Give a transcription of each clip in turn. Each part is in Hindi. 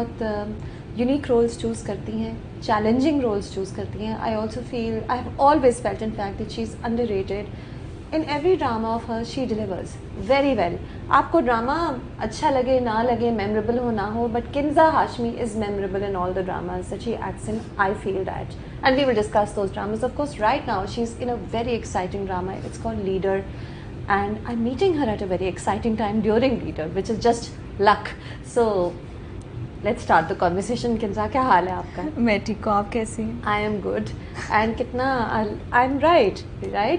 बहुत यूनिक रोल्स चूज़ करती हैं, चैलेंजिंग रोल्स चूज़ करती हैं. I also feel, I have always felt in fact that she is underrated. In every drama of her she delivers very well. आपको ड्रामा अच्छा लगे ना लगे, मेमोरेबल हो ना हो, but Kinza Hashmi is memorable in all the dramas that she acts in. I feel that, and we will discuss those dramas. Of course, right now she's in a very exciting drama. It's called Leader, and I'm meeting her at a very exciting time during Leader, which is just luck. So let's start the conversation. Kinza, क्या हाल है आपका? मैं ठीक हूँ, आप कैसी हैं? I am good. And कितना I'm right.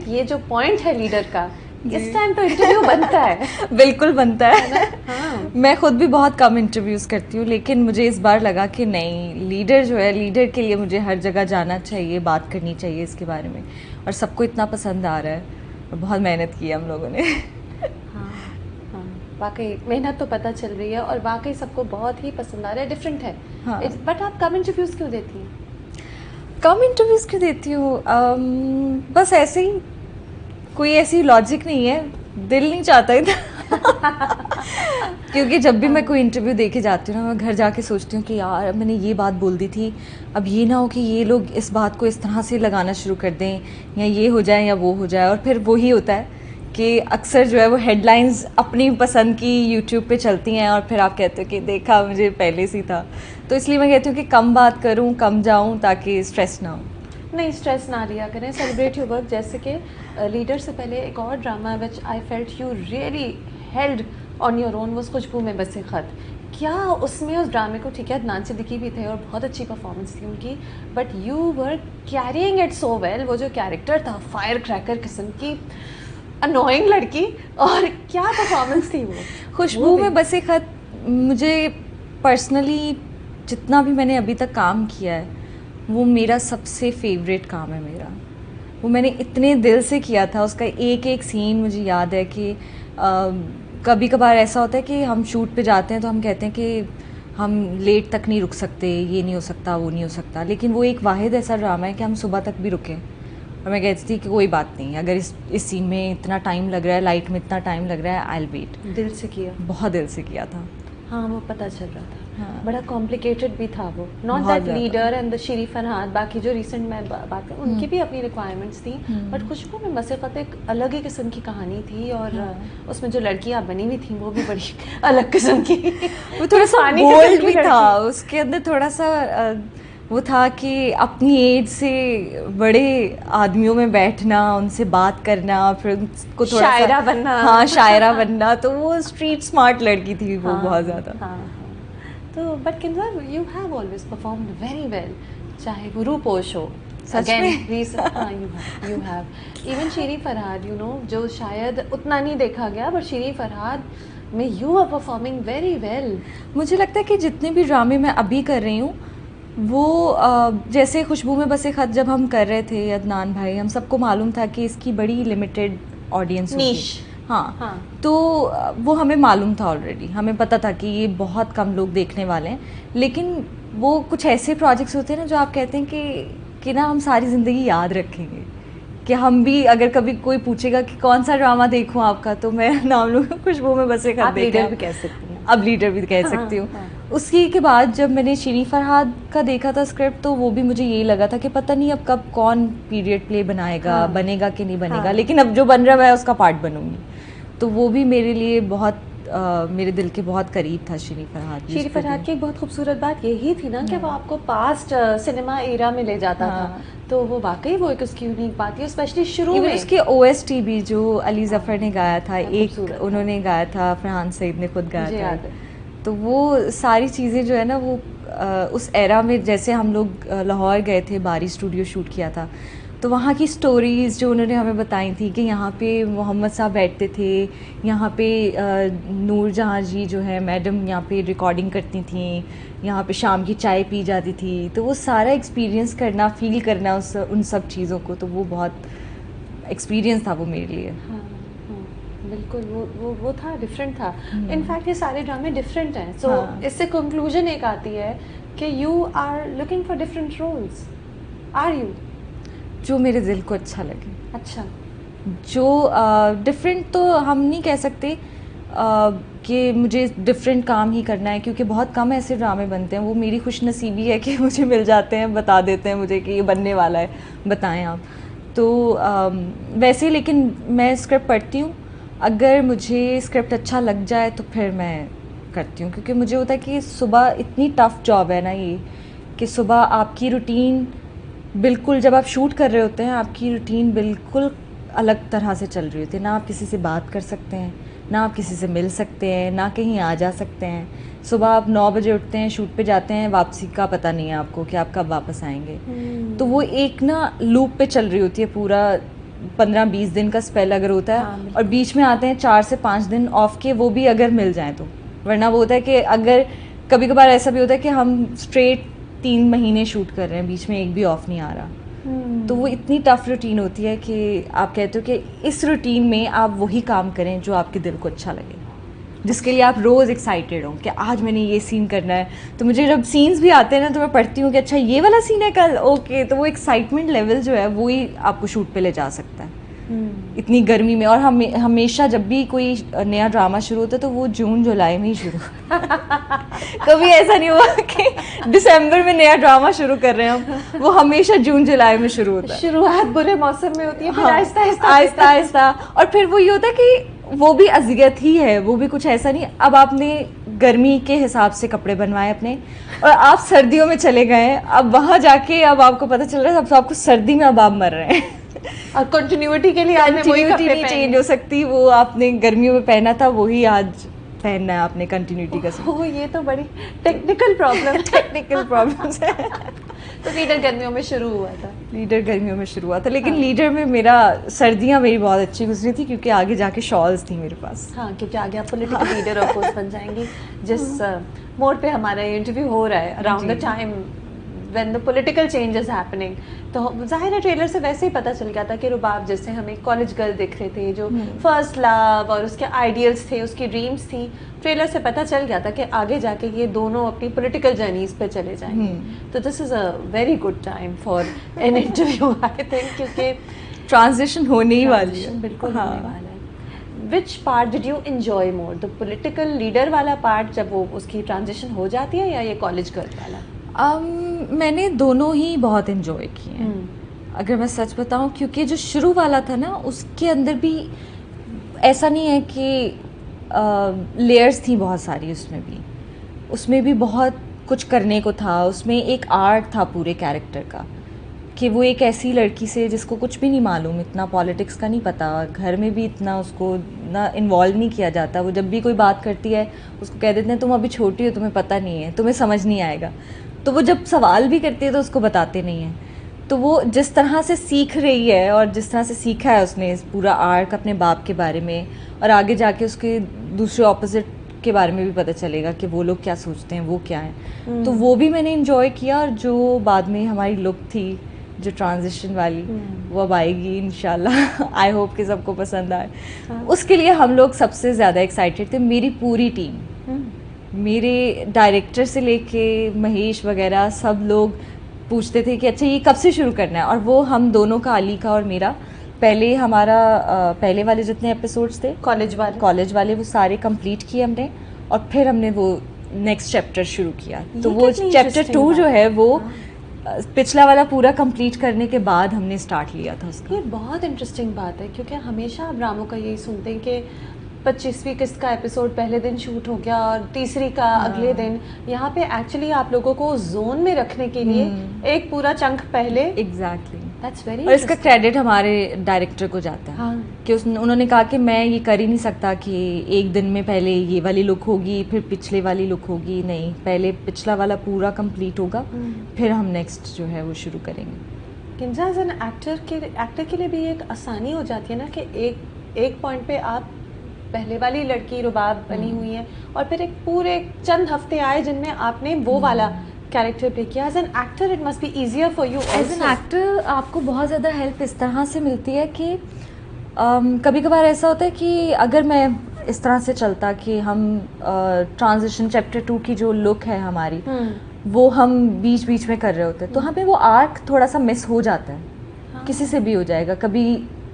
ये जो point है लीडर का, इस टाइम तो इंटरव्यू बनता है. बिल्कुल बनता है. हाँ. मैं खुद भी बहुत कम इंटरव्यूज़ करती हूँ, लेकिन मुझे इस बार लगा कि नहीं, लीडर जो है, लीडर के लिए मुझे हर जगह जाना चाहिए, बात करनी चाहिए इसके बारे में. और सबको इतना पसंद आ रहा है और बहुत मेहनत की है हम लोगों ने. वाकई मेहनत तो पता चल रही है और वाकई सबको बहुत ही पसंद आ रहा है. डिफरेंट है. हाँ. बट आप कम इंटरव्यूज़ क्यों देती हैं? कम इंटरव्यूज़ क्यों देती हूँ? बस ऐसे ही, कोई ऐसी लॉजिक नहीं है, दिल नहीं चाहता इतना. क्योंकि जब भी मैं कोई इंटरव्यू दे के जाती हूँ ना, मैं घर जाके सोचती हूँ कि यार मैंने ये बात बोल दी थी, अब ये ना हो कि ये लोग इस बात को इस तरह से लगाना शुरू कर दें, या ये हो जाए या वो हो जाए. और फिर वही होता है कि अक्सर जो है वो हेडलाइंस अपनी पसंद की यूट्यूब पे चलती हैं और फिर आप कहते हो कि देखा, मुझे पहले से था. तो इसलिए मैं कहती हूँ कि कम बात करूँ, कम जाऊँ, ताकि स्ट्रेस ना हो. नहीं, स्ट्रेस ना लिया करें, सेलिब्रेट योर वर्क. जैसे कि लीडर से पहले एक और drama which I felt you really held on your own was Khushbo Mein Basay खत. क्या उसमें उस ड्रामे को, ठीक है अदनान सिद्दीकी भी थे और बहुत अच्छी परफॉर्मेंस थी उनकी, but you were carrying it so well. वो जो कैरेक्टर था, फायर क्रैकर किस्म की अनोइंग लड़की, और क्या परफॉर्मेंस थी वो. खुशबू में बसे खत मुझे पर्सनली, जितना भी मैंने अभी तक काम किया है, वो मेरा सबसे फेवरेट काम है मेरा. वो मैंने इतने दिल से किया था. उसका एक एक सीन मुझे याद है कि कभी कभार ऐसा होता है कि हम शूट पे जाते हैं तो हम कहते हैं कि हम लेट तक नहीं रुक सकते, ये नहीं हो सकता, वो नहीं हो सकता. लेकिन वो एक वाहिद ऐसा ड्रामा है कि हम सुबह तक भी रुकें. और मैं कहती थी कि कोई बात नहीं, अगर इस सीन में इतना टाइम लग रहा है, लाइट में इतना टाइम लग रहा है, आई विल वेट. दिल से किया. बहुत दिल से किया था. हाँ, वो पता चल रहा था. हाँ. बड़ा कॉम्प्लिकेटेड भी था वो. Not that leader and the Sharif Farhad, बाकी जो रिसेंट मैं बात कर, उनकी भी अपनी रिक्वायरमेंट्स थी. बट खुशबू में बसे खत एक अलग ही किस्म की कहानी थी. और उसमें जो लड़कियाँ बनी हुई थी वो भी बड़ी अलग किस्म की. वो थोड़ा सा बोल्ड भी था. उसके अंदर थोड़ा सा वो था कि अपनी एज से बड़े आदमियों में बैठना, उनसे बात करना, फिर उनको थोड़ा शायरा बनना. हाँ, शायरा बनना. तो वो स्ट्रीट स्मार्ट लड़की थी वो. हाँ, बहुत ज़्यादा. हाँ. तो but Kinza, you have always performed very well, चाहे वो रूपोश हो. सच में? You have even Sharif Farhad, you know, जो शायद उतना नहीं देखा गया, बट शरीफ फरहाद में you are performing very well. मुझे लगता है कि जितने भी ड्रामे मैं अभी कर रही हूँ, वो जैसे खुशबू में बसे खत जब हम कर रहे थे, अदनान भाई, हम सबको मालूम था कि इसकी बड़ी लिमिटेड ऑडियंस नीश. हाँ. तो वो हमें मालूम था ऑलरेडी, हमें पता था कि ये बहुत कम लोग देखने वाले हैं. लेकिन वो कुछ ऐसे प्रोजेक्ट्स होते हैं ना, जो आप कहते हैं कि ना हम सारी ज़िंदगी याद रखेंगे. कि हम भी, अगर कभी कोई पूछेगा कि कौन सा ड्रामा देखूं आपका, तो मैं नाम लूँगा खुशबू में बसे खत. आप लीडर भी कह सकती हैं. अब लीडर भी कह सकती हूँ. उसकी के बाद जब मैंने शरीफ फरहाद का देखा था स्क्रिप्ट, तो वो भी मुझे यही लगा था कि पता नहीं अब कब कौन पीरियड प्ले बनाएगा, बनेगा कि नहीं बनेगा. लेकिन अब जो बन रहा है मैं उसका पार्ट बनूंगी. तो वो भी मेरे लिए बहुत मेरे दिल के बहुत करीब था शरीफ फरहाद. शरीफ फरहाद की एक बहुत खूबसूरत बात यही थी ना कि वो आपको पास्ट सिनेमा एरा में ले जाता था. तो वो वाकई वो एक उसकी यूनिक बात है, स्पेशली शुरू में. उसकी OST भी जो अली जफ़र ने गाया था, एक उन्होंने गाया था, फरहान सईद ने खुद गाया था. तो वो सारी चीज़ें जो है ना, वो उस एरा में, जैसे हम लोग लाहौर गए थे, बारी स्टूडियो शूट किया था, तो वहाँ की स्टोरीज़ जो उन्होंने हमें बताई थी कि यहाँ पे मोहम्मद साहब बैठते थे, यहाँ पे नूर जहाँ जी जो है मैडम, यहाँ पे रिकॉर्डिंग करती थी, यहाँ पे शाम की चाय पी जाती थी. तो वो सारा एक्सपीरियंस करना, फील करना उन सब चीज़ों को, तो वो बहुत एक्सपीरियंस था वो मेरे लिए. बिल्कुल. वो था, डिफरेंट था. इनफैक्ट ये सारे ड्रामे डिफरेंट हैं. सो इससे कंक्लूजन एक आती है कि you are looking for different roles. Are you? जो मेरे दिल को अच्छा लगे. अच्छा. जो डिफरेंट तो हम नहीं कह सकते, कि मुझे डिफरेंट काम ही करना है, क्योंकि बहुत कम ऐसे ड्रामे बनते हैं, वो मेरी खुशनसीबी है कि मुझे मिल जाते हैं, बता देते हैं मुझे कि ये बनने वाला है, बताएं आप। तो वैसे, लेकिन मैं स्क्रिप्ट पढ़ती हूँ, अगर मुझे स्क्रिप्ट अच्छा लग जाए तो फिर मैं करती हूँ, क्योंकि मुझे होता है कि सुबह इतनी टफ़ जॉब है ना ये, कि सुबह आपकी रूटीन बिल्कुल, जब आप शूट कर रहे होते हैं आपकी रूटीन बिल्कुल अलग तरह से चल रही होती है, ना आप किसी से बात कर सकते हैं, ना आप किसी से मिल सकते हैं, ना कहीं आ जा सकते हैं। सुबह आप 9 बजे उठते हैं, शूट पे जाते हैं, वापसी का पता नहीं है आपको कि आप कब वापस आएंगे। तो वो एक ना लूप पे चल रही होती है, पूरा 15-20 दिन का स्पेल अगर होता है। हाँ, और बीच में आते हैं 4 से 5 दिन ऑफ के, वो भी अगर मिल जाए तो, वरना वो होता है कि अगर कभी कभार ऐसा भी होता है कि हम स्ट्रेट 3 महीने शूट कर रहे हैं, बीच में एक भी ऑफ नहीं आ रहा। तो वो इतनी टफ रूटीन होती है कि आप कहते हो कि इस रूटीन में आप वही काम करें जो आपके दिल को अच्छा लगे, जिसके लिए आप रोज़ एक्साइटेड हो कि आज मैंने ये सीन करना है। तो मुझे जब सीन्स भी आते हैं ना, तो मैं पढ़ती हूँ कि अच्छा ये वाला सीन है कल, ओके। तो वो एक्साइटमेंट लेवल जो है वो ही आपको शूट पे ले जा सकता है इतनी गर्मी में। और हमेशा जब भी कोई नया ड्रामा शुरू होता है तो वो जून जुलाई में ही शुरू कभी ऐसा नहीं हुआ कि दिसंबर में नया ड्रामा शुरू कर रहे हैं हम, वो हमेशा जून जुलाई में शुरू होता है। शुरुआत बुरे मौसम में होती है, फिर आहिस्ता आहिस्ता आहिस्ता, और फिर वो ये होता है कि वो भी अज़ियत ही है, वो भी कुछ ऐसा नहीं। अब आपने गर्मी के हिसाब से कपड़े बनवाए अपने, और आप सर्दियों में चले गए, अब वहाँ जाके अब आपको पता चल रहा है अब तो आपको सर्दी में अब आप मर रहे हैं और कंटिन्यूटी के लिए आपने वही कपड़े नहीं चेंज हो सकती, वो आपने गर्मियों में पहना था वही आज पहनना है आपने, कंटिन्यूटी का। ओह, ये तो बड़ी टेक्निकल प्रॉब्लम्स है। तो लीडर गर्मियों में शुरू हुआ था, लेकिन लीडर में मेरा सर्दियाँ मेरी बहुत अच्छी गुजरी थी, क्योंकि आगे जाके शॉल्स थी मेरे पास। हाँ, क्योंकि आगे आप पॉलिटिकल लीडर ऑफ कोर्स बन जाएंगी। जिस मोड पे हमारा इंटरव्यू हो रहा है, around the time when the political change is happening, तो जाहिर है ट्रेलर से वैसे ही पता चल गया था कि रुबाब जैसे हमें कॉलेज गर्ल दिख रहे थे, जो फर्स्ट लव और उसके आइडियल्स थे, उसकी ड्रीम्स थी, ट्रेलर से पता चल गया था कि आगे जाके ये दोनों अपनी पॉलिटिकल जर्नीज पे चले जाएंगे। तो this is a very good time for an interview, I think, क्योंकि ट्रांजिशन होने ही वाली है, बिल्कुल होने वाला है। Which part did you enjoy more, the political leader वाला पार्ट जब वो उसकी ट्रांजिशन हो जाती है, या ये कॉलेज गर्ल वाला? मैंने दोनों ही बहुत इन्जॉय किए हैं, अगर मैं सच बताऊं, क्योंकि जो शुरू वाला था ना उसके अंदर भी ऐसा नहीं है कि लेयर्स थी बहुत सारी, उसमें भी बहुत कुछ करने को था। उसमें एक आर्ट था पूरे कैरेक्टर का, कि वो एक ऐसी लड़की से जिसको कुछ भी नहीं मालूम, इतना पॉलिटिक्स का नहीं पता, घर में भी इतना उसको ना इन्वॉल्व नहीं किया जाता। वो जब भी कोई बात करती है उसको कह देते हैं तुम अभी छोटी हो, तुम्हें पता नहीं है, तुम्हें समझ नहीं आएगा। तो वो जब सवाल भी करती है तो उसको बताते नहीं हैं। तो वो जिस तरह से सीख रही है और जिस तरह से सीखा है उसने इस पूरा आर्क अपने बाप के बारे में, और आगे जाके उसके दूसरे ऑपोजिट के बारे में भी पता चलेगा कि वो लोग क्या सोचते हैं, वो क्या है। तो वो भी मैंने इन्जॉय किया। और जो बाद में हमारी लुक थी जो ट्रांजिशन वाली, वो अब आएगी इंशाल्लाह, आई होप कि सबको पसंद आए। उसके लिए हम लोग सबसे ज़्यादा एक्साइटेड थे, मेरी पूरी टीम, मेरे डायरेक्टर से लेके महेश वगैरह सब लोग पूछते थे कि अच्छा ये कब से शुरू करना है। और वो हम दोनों का, अली का और मेरा, पहले हमारा पहले वाले जितने एपिसोड्स थे कॉलेज वाले वो सारे कंप्लीट किए हमने, और फिर हमने वो नेक्स्ट चैप्टर शुरू किया। तो वो चैप्टर 2 जो है वो पिछला वाला पूरा कंप्लीट करने के बाद हमने स्टार्ट लिया था उसका। ये बहुत इंटरेस्टिंग बात है, क्योंकि हमेशा आप ड्रामों का यही सुनते हैं कि 25वीं किस्त का एपिसोड पहले दिन शूट हो गया और तीसरी का अगले दिन। यहाँ पे एक्चुअली आप लोगों को जोन में रखने के लिए एक पूरा चंक पहले, एग्जैक्टली, दैट्स वेरी। और इसका क्रेडिट हमारे डायरेक्टर को जाता है। हाँ। कि उन्होंने कहा कि मैं ये कर ही नहीं सकता कि एक दिन में पहले ये वाली लुक होगी फिर पिछले वाली लुक होगी, नहीं, पहले पिछला वाला पूरा कंप्लीट होगा, फिर हम नेक्स्ट जो है वो शुरू करेंगे। किंजा एज एन एक्टर के लिए भी एक आसानी हो जाती है ना कि एक पॉइंट पे आप पहले वाली लड़की रुबाब बनी हुई है, और फिर एक पूरे चंद हफ्ते आए जिनमें आपने वो वाला कैरेक्टर प्ले किया। As an actor it must be easier for you. As an actor आपको बहुत ज़्यादा हेल्प इस तरह से मिलती है कि कभी कभार ऐसा होता है कि अगर मैं इस तरह से चलता कि हम ट्रांजिशन चैप्टर 2 की जो लुक है हमारी वो हम बीच बीच में कर रहे होते, तो हमें वो आर्क थोड़ा सा मिस हो जाता है। किसी से भी हो जाएगा, कभी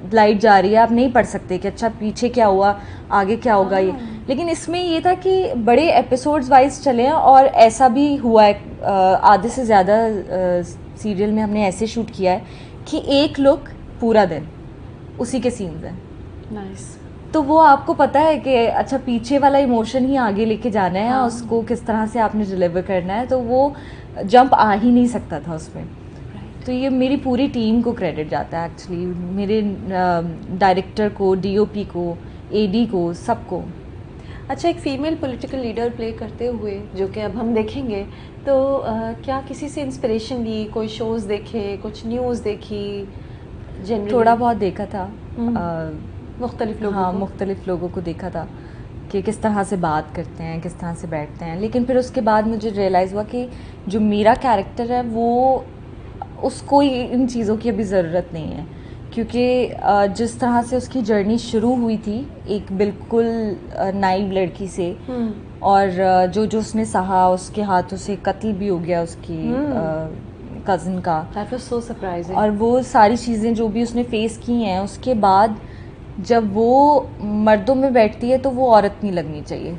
लाइट जा रही है, आप नहीं पढ़ सकते कि अच्छा पीछे क्या हुआ, आगे क्या होगा ये। लेकिन इसमें ये था कि बड़े एपिसोड्स वाइज चले हैं, और ऐसा भी हुआ है आधे से ज़्यादा सीरियल में हमने ऐसे शूट किया है कि एक लुक पूरा दिन उसी के सीन्स हैं। नाइस। तो वो आपको पता है कि अच्छा पीछे वाला इमोशन ही आगे लेके जाना है, हाँ। उसको किस तरह से आपने डिलीवर करना है, तो वो जंप आ ही नहीं सकता था उसमें। तो ये मेरी पूरी टीम को क्रेडिट जाता है एक्चुअली, मेरे डायरेक्टर को, डीओपी को, एडी को, सबको। अच्छा, एक फीमेल पॉलिटिकल लीडर प्ले करते हुए जो कि अब हम देखेंगे, तो क्या किसी से इंस्पिरेशन ली, कोई शोज़ देखे, कुछ न्यूज़ देखी? जनरली थोड़ा बहुत देखा था, मुख्तलिफ लोगों हाँ को? मुख्तलिफ लोगों को देखा था कि किस तरह से बात करते हैं, किस तरह से बैठते हैं। लेकिन फिर उसके बाद मुझे रियलाइज़ हुआ कि जो मेरा कैरेक्टर है वो उसको इन चीज़ों की अभी ज़रूरत नहीं है, क्योंकि जिस तरह से उसकी जर्नी शुरू हुई थी एक बिल्कुल नाइव लड़की से, और जो जो उसने सहा, उसके हाथों से कत्ल भी हो गया उसकी कज़न का। That was so surprising. और वो सारी चीज़ें जो भी उसने फेस की हैं, उसके बाद जब वो मर्दों में बैठती है तो वो औरत नहीं लगनी चाहिए।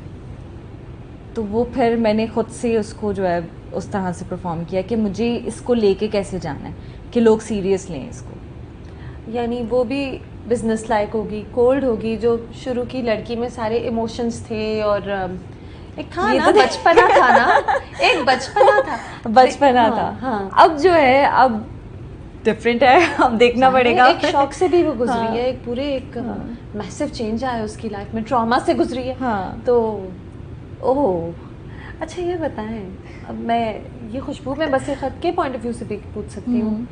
तो वो फिर मैंने ख़ुद से उसको जो है उस तरह से परफॉर्म किया कि मुझे इसको लेके कैसे जाना है कि लोग सीरियस लें इसको। यानी वो भी बिजनेस लाइक होगी, कोल्ड होगी, जो शुरू की लड़की में सारे इमोशंस थे, और एक था ये ना, तो बचपना था ना, एक बचपना था, बचपना हाँ, था। हाँ। अब जो है अब डिफरेंट है, अब देखना पड़ेगा। एक शॉक से भी वो गुजरी हाँ। है, एक पूरे एक मैसिव चेंज आया उसकी लाइफ में, ट्रॉमा से गुजरी है। हाँ। तो ओह, अच्छा ये बताएं, अब मैं ये खुशबू में बसे खत के पॉइंट ऑफ व्यू से भी पूछ सकती हूँ,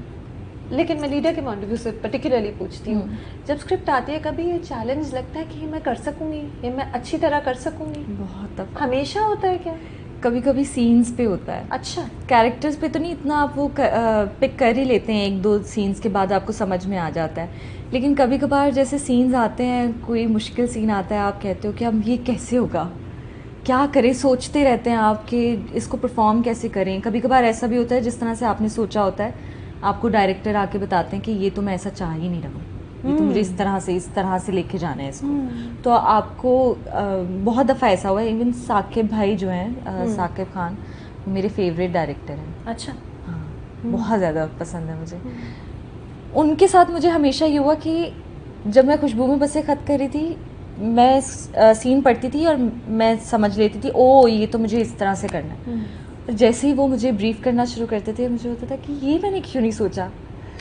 लेकिन मैं लीडर के पॉइंट ऑफ व्यू से पर्टिकुलरली पूछती हूँ। जब स्क्रिप्ट आती है, कभी ये चैलेंज लगता है कि ये मैं कर सकूँगी, ये मैं अच्छी तरह कर सकूँगी? बहुत दफ़ा। हमेशा होता है क्या? कभी कभी सीन्स पे होता है। अच्छा। कैरेक्टर्स पे तो नहीं इतना, आप वो पिक कर ही लेते हैं, एक दो सीन्स के बाद आपको समझ में आ जाता है। लेकिन कभी कभार जैसे सीन्स आते हैं, कोई मुश्किल सीन आता है, आप कहते हो कि अब ये कैसे होगा, क्या करें, सोचते रहते हैं आप कि इसको परफॉर्म कैसे करें। कभी कभार ऐसा भी होता है जिस तरह से आपने सोचा होता है, आपको डायरेक्टर आके बताते हैं कि ये तो मैं ऐसा चाह ही नहीं रहा हूँ, ये तो मुझे इस तरह से लेके जाना है इसको। तो आपको बहुत दफ़ा ऐसा हुआ है, इवन साकिब भाई जो हैं, साकिब खान, वो मेरे फेवरेट डायरेक्टर हैं। अच्छा। हाँ, बहुत ज़्यादा पसंद है मुझे। उनके साथ मुझे हमेशा ये हुआ कि जब मैं खुशबू में बसे खत कर रही थी, मैं सीन पढ़ती थी और मैं समझ लेती थी ओ ये तो मुझे इस तरह से करना है। जैसे ही वो मुझे ब्रीफ करना शुरू करते थे, मुझे होता था कि ये मैंने क्यों नहीं सोचा।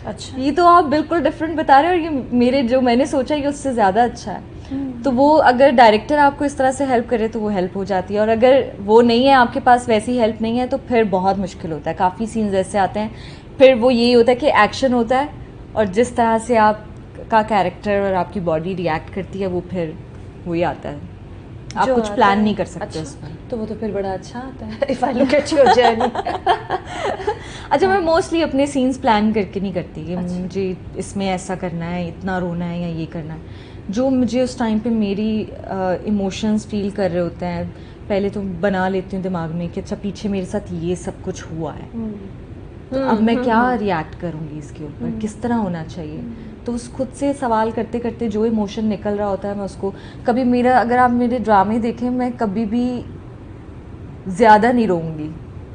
अच्छा। ये तो आप बिल्कुल डिफरेंट बता रहे हो, और ये मेरे जो मैंने सोचा ये उससे ज़्यादा अच्छा है। तो वो अगर डायरेक्टर आपको इस तरह से हेल्प करे तो वो हेल्प हो जाती है, और अगर वो नहीं है, आपके पास वैसी हेल्प नहीं है, तो फिर बहुत मुश्किल होता है। काफ़ी सीन्स ऐसे आते हैं, फिर वो यही होता है कि एक्शन होता है, और जिस तरह से आपका कैरेक्टर और आपकी बॉडी रिएक्ट करती है, वो फिर वही आता है। आप कुछ प्लान नहीं कर सकते। अच्छा, उसमें तो वो तो फिर बड़ा अच्छा आता है। If I look at your journey. अच्छा, मैं मोस्टली अपने सीन्स प्लान करके नहीं करती कि अच्छा। मुझे इसमें ऐसा करना है, इतना रोना है या ये करना है। जो मुझे उस टाइम पे मेरी इमोशंस फील कर रहे होते हैं, पहले तो बना लेती हूँ दिमाग में कि अच्छा पीछे मेरे साथ ये सब कुछ हुआ है, तो अब मैं क्या रिएक्ट करूँगी इसके ऊपर, किस तरह होना चाहिए। तो उस खुद से सवाल करते करते जो इमोशन निकल रहा होता है, मैं उसको कभी मेरा, अगर आप मेरे ड्रामे देखें, मैं कभी भी ज़्यादा नहीं रोऊंगी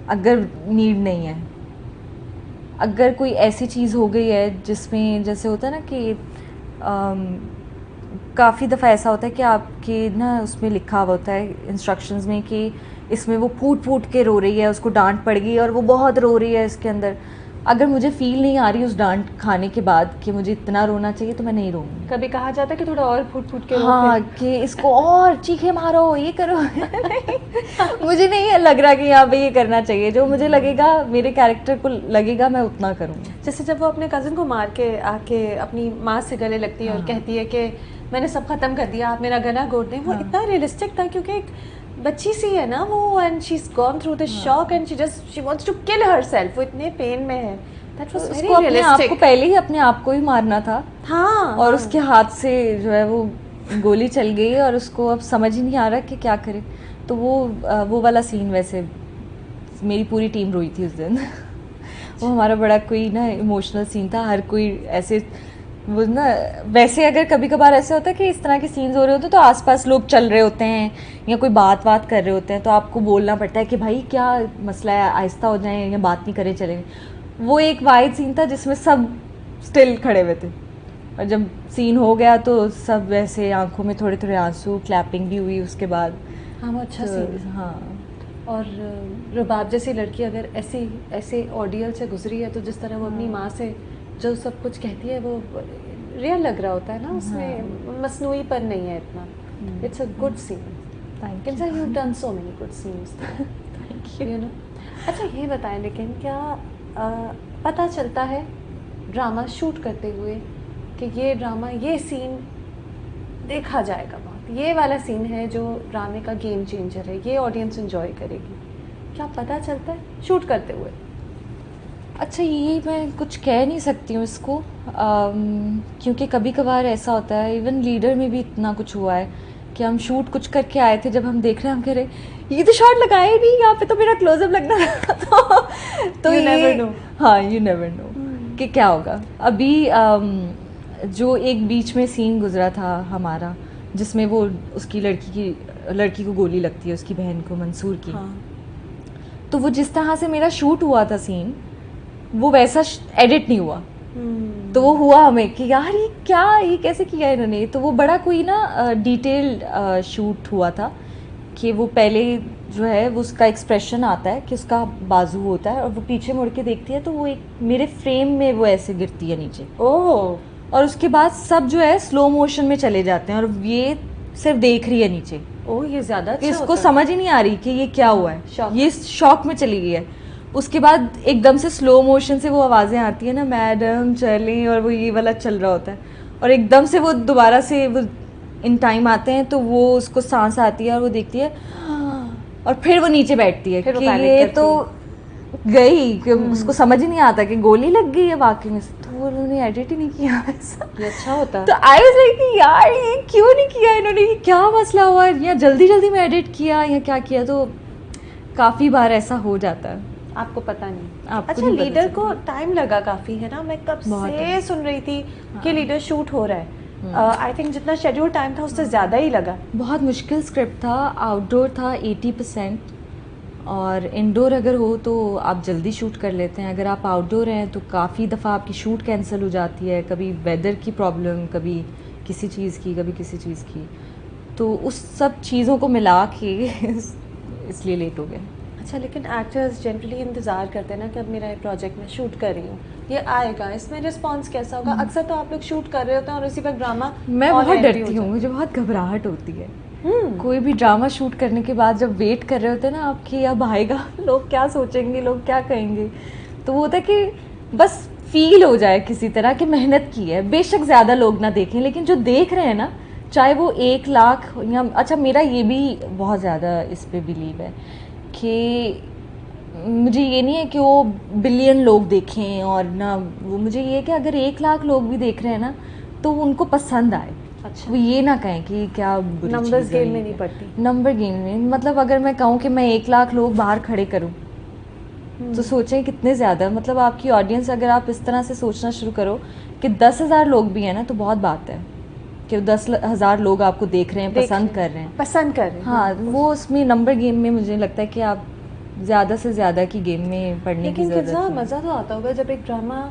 अगर नीड नहीं है। अगर कोई ऐसी चीज़ हो गई है जिसमें जैसे होता है ना कि काफ़ी दफ़ा ऐसा होता है कि आपके ना उसमें लिखा हुआ होता है इंस्ट्रक्शंस में कि इसमें वो फूट फूट के रो रही है, उसको डांट पड़ गई और वो बहुत रो रही है इसके अंदर। अगर मुझे फील नहीं आ रही उस डांट खाने के बाद कि मुझे इतना रोना चाहिए, तो मैं नहीं रोऊंगी। कभी कहा जाता है कि थोड़ा और फूट फूट के रो, हाँ, कि इसको और चीखे मारो, ये करो। मुझे नहीं लग रहा कि यहाँ पे ये करना चाहिए। जो मुझे लगेगा, मेरे कैरेक्टर को लगेगा, मैं उतना करूँगी। जैसे जब वो अपने कज़न को मार के आके अपनी माँ से गले लगती है और कहती है कि मैंने सब ख़त्म कर दिया, आप मेरा गला घोट दें। वो इतना रियलिस्टिक था, क्योंकि एक बच्ची सी है ना वो, and she is gone through the shock and she wants to kill herself, वो इतने पेन में है। That was very realistic. आपको पहले ही अपने आप को ही मारना था। हाँ, और उसके हाथ से जो है वो गोली चल गई और उसको अब समझ ही नहीं आ रहा कि क्या करे। तो वो वाला सीन, वैसे मेरी पूरी टीम रोई थी उस दिन। वो हमारा बड़ा कोई ना इमोशनल सीन था। हर कोई ऐसे वो ना, वैसे अगर कभी कभार ऐसे होता है कि इस तरह के सीन्स हो रहे होते हैं तो आसपास लोग चल रहे होते हैं या कोई बात कर रहे होते हैं, तो आपको बोलना पड़ता है कि भाई क्या मसला है, आहिस्ता हो जाए या बात नहीं करे चलेंगे। वो एक वाइड सीन था जिसमें सब स्टिल खड़े हुए थे, और जब सीन हो गया तो सब वैसे आंखों में थोड़े थोड़े आंसू, क्लैपिंग भी हुई उसके बाद। हाँ वो अच्छा तो, सीन। हाँ। और रुबाब जैसी लड़की अगर ऐसे ऑडियल से गुजरी है तो जिस तरह वो अपनी माँ से जो सब कुछ कहती है वो रियल लग रहा होता है ना, उसमें मसनूई पर नहीं है इतना। It's a good scene. Thank Kinza, you've done so many good scenes. You know. अच्छा ये बताएं, लेकिन क्या पता चलता है ड्रामा शूट करते हुए कि ये सीन देखा जाएगा बहुत, ये वाला सीन है जो ड्रामे का गेम चेंजर है, ये ऑडियंस एंजॉय करेगी, क्या पता चलता है शूट करते हुए? अच्छा, ये मैं कुछ कह नहीं सकती हूँ इसको, क्योंकि कभी कभार ऐसा होता है, इवन लीडर में भी इतना कुछ हुआ है कि हम शूट कुछ करके आए थे, जब हम देख रहे हैं हम कह रहे ये तो शॉट लगाया ही नहीं, यहाँ पे तो मेरा क्लोजअप लगना था। तो You ये never know. हाँ, यू नेवर नो कि क्या होगा। अभी जो एक बीच में सीन गुजरा था हमारा जिसमें वो उसकी लड़की को गोली लगती है, उसकी बहन को, मंसूर की। हाँ. तो वो जिस तरह से मेरा शूट हुआ था सीन, वो वैसा एडिट नहीं हुआ। तो वो हुआ हमें कि यार ये कैसे किया इन्होंने। तो वो बड़ा कोई ना डिटेल्ड शूट हुआ था कि वो पहले जो है वो उसका एक्सप्रेशन आता है कि उसका बाजू होता है और वो पीछे मुड़ के देखती है तो वो एक मेरे फ्रेम में वो ऐसे गिरती है नीचे। ओह। और उसके बाद सब जो है स्लो मोशन में चले जाते हैं और ये सिर्फ देख रही है नीचे। ओह, ये ज़्यादा अच्छा इसको होता है। समझ ही नहीं आ रही कि ये क्या हुआ है, शॉक। ये शॉक में चली गई है। उसके बाद एकदम से स्लो मोशन से वो आवाज़ें आती है ना, मैडम चलें, और वो ये वाला चल रहा होता है, और एकदम से वो दोबारा से वो इन टाइम आते हैं तो वो उसको सांस आती है और वो देखती है और फिर वो नीचे बैठती है फिर वो कि panic ये करती तो गई, कि उसको समझ ही नहीं आता कि गोली लग गई है वाकई में। तो वो उन्होंने एडिट ही नहीं किया ऐसा। ये अच्छा होता है। तो आई वाज लाइक यार ये क्यों नहीं किया इन्होंने, ये क्या मसला हुआ, या जल्दी जल्दी में एडिट किया या क्या किया। तो काफ़ी बार ऐसा हो जाता है। आपको पता नहीं। आपको अच्छा, नहीं पता लीडर चलता। को टाइम लगा काफ़ी है ना, मैं कब बहुत से टाइम। सुन रही थी कि लीडर शूट हो रहा है। आई थिंक जितना शेड्यूल टाइम था उससे ज़्यादा ही लगा। बहुत मुश्किल स्क्रिप्ट था। आउटडोर था 80% और इंडोर अगर हो तो आप जल्दी शूट कर लेते हैं। अगर आप आउटडोर हैं तो काफ़ी दफ़ा आपकी शूट कैंसिल हो जाती है, कभी वेदर की प्रॉब्लम, कभी किसी चीज़ की, कभी किसी चीज़ की। तो उस सब चीज़ों को मिला के इसलिए लेट हो गया। अच्छा, लेकिन एक्टर्स जनरली इंतज़ार करते हैं ना कि अब मेरा ये प्रोजेक्ट मैं शूट कर रही हूँ, ये आएगा, इसमें रिस्पांस कैसा होगा। अक्सर तो आप लोग शूट कर रहे होते हैं और उसी वक्त ड्रामा। मैं बहुत डरती हूँ, मुझे बहुत घबराहट होती है। कोई भी ड्रामा शूट करने के बाद जब वेट कर रहे होते हैं ना आपकी, अब आएगा, लोग क्या सोचेंगे, लोग क्या कहेंगे। तो वो होता है कि बस फील हो जाए किसी तरह कि मेहनत की है। बेशक ज़्यादा लोग ना देखें, लेकिन जो देख रहे हैं ना, चाहे वो 1 लाख या अच्छा, मेरा ये भी बहुत ज़्यादा इस पे बिलीव है कि मुझे ये नहीं है कि वो बिलियन लोग देखें और ना वो, मुझे ये है कि अगर 1 लाख लोग भी देख रहे हैं ना तो उनको पसंद आए। अच्छा, वो ये ना कहें कि क्या बुरी नंबर्स चीज़ है गेम में ये। नहीं पड़ती। नंबर गेम में मतलब अगर मैं कहूँ कि मैं 1 लाख लोग बाहर खड़े करूँ तो सोचें कितने ज़्यादा, मतलब आपकी ऑडियंस, अगर आप इस तरह से सोचना शुरू करो कि 10,000 लोग भी हैं ना तो बहुत बात है कि 10,000 लोग आपको देख रहे हैं, पसंद कर रहे हैं। पसंद कर रहे हैं। हाँ, वो उसमें नंबर गेम में मुझे लगता है कि आप ज़्यादा से ज़्यादा की गेम में पढ़ने की लेकिन ज़रूरत कितना है। मज़ा तो आता होगा जब एक ड्रामा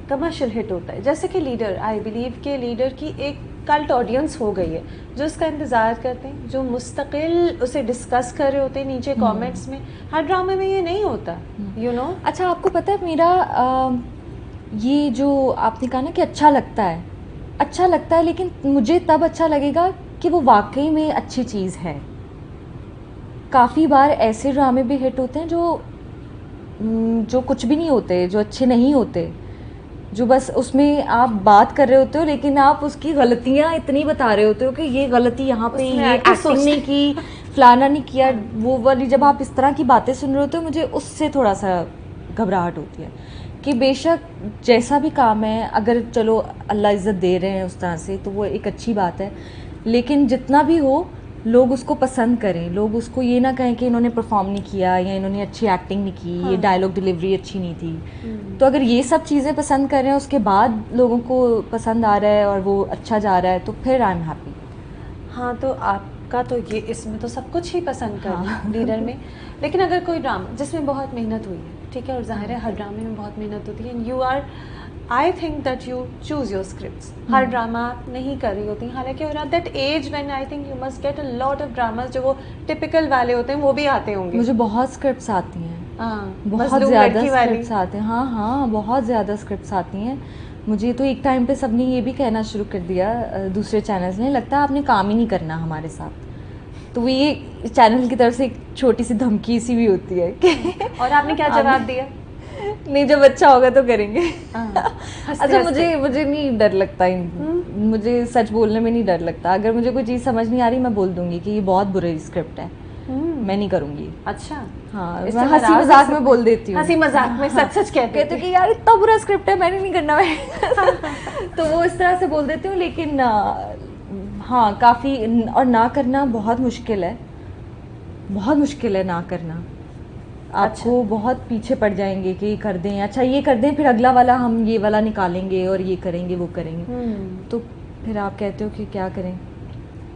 कमर्शियल हिट होता है, जैसे कि लीडर। आई बिलीव कि लीडर की एक कल्ट ऑडियंस हो गई है जो उसका इंतज़ार करते हैं, जो मुस्तकिल उसे डिस्कस कर रहे होते हैं नीचे कमेंट्स में। हर ड्रामे में ये नहीं होता, यू नो। अच्छा, आपको पता है मेरा ये जो आपने कहा ना कि अच्छा लगता है, लेकिन मुझे तब अच्छा लगेगा कि वो वाकई में अच्छी चीज़ है। काफ़ी बार ऐसे ड्रामे भी हिट होते हैं जो कुछ भी नहीं होते, जो अच्छे नहीं होते, जो बस उसमें आप बात कर रहे होते हो लेकिन आप उसकी गलतियाँ इतनी बता रहे होते हो कि ये गलती यहाँ पे, उसमें ये acting एक्टिंग नहीं की, फलाना नहीं किया, वो वाली जब आप इस तरह की बातें सुन रहे होते हो, मुझे उससे थोड़ा सा घबराहट होती है कि बेशक जैसा भी काम है, अगर चलो अल्लाह इज़्ज़त दे रहे हैं उस तरह से तो वो एक अच्छी बात है, लेकिन जितना भी हो लोग उसको पसंद करें, लोग उसको ये ना कहें कि इन्होंने परफॉर्म नहीं किया या इन्होंने अच्छी एक्टिंग नहीं की, ये डायलॉग डिलीवरी अच्छी नहीं थी। तो अगर ये सब चीज़ें पसंद कर रहे हैं, उसके बाद लोगों को पसंद आ रहा है और वो अच्छा जा रहा है, तो फिर आई एम हैप्पी। हाँ, तो आपका तो ये इसमें तो सब कुछ ही पसंद कर लीडर में। लेकिन अगर कोई ड्रामा जिसमें बहुत मेहनत हुई है, ठीक है, और जाहिर है हर ड्रामे में बहुत मेहनत होती है, and you are, I think that you choose your scripts. हर ड्रामा आप नहीं कर रही होती, हालांकि और that as when I think you must get a lot of dramas जो वो टिपिकल वाले होते हैं, वो भी आते होंगे। मुझे बहुत स्क्रिप्ट्स आती हैं, बहुत मजलूम ज़्यादा लड़की वाली। स्क्रिप्ट्स आते हैं। हाँ हाँ, बहुत ज़्यादा स्क्रिप्ट्स आती हैं। मुझे तो एक टाइम पे सबने ये भी कहना शुरू कर दिया, दूसरे चैनल्स ने, लगता है आपने काम ही नहीं करना हमारे साथ। तो वो ये चैनल की तरफ से एक छोटी सी धमकी सी भी होती है कि और आपने क्या जवाब दिया? नहीं, जब अच्छा होगा तो करेंगे। हंसते अच्छा, हंसते। मुझे नहीं डर लगता मुझे सच बोलने में नहीं डर लगता। अगर मुझे कोई चीज़ समझ नहीं आ रही, मैं बोल दूंगी कि ये बहुत बुरी स्क्रिप्ट है, मैं नहीं करूंगी। अच्छा, हाँ, इससे मैं हंसी नाराज मजाक हो में बोल देती हूँ। हंसी मजाक में सच सच कहते कि यार इतना बुरा स्क्रिप्ट है, मैंने नहीं करना मैं तो वो इस तरह से बोल देती हूँ। लेकिन हाँ, काफ़ी, और ना करना बहुत मुश्किल है, बहुत मुश्किल है ना करना। आपको बहुत पीछे पड़ जाएंगे कि कर दें, अच्छा ये कर दें, फिर अगला वाला हम ये वाला निकालेंगे और ये करेंगे वो करेंगे, तो फिर आप कहते हो कि क्या करें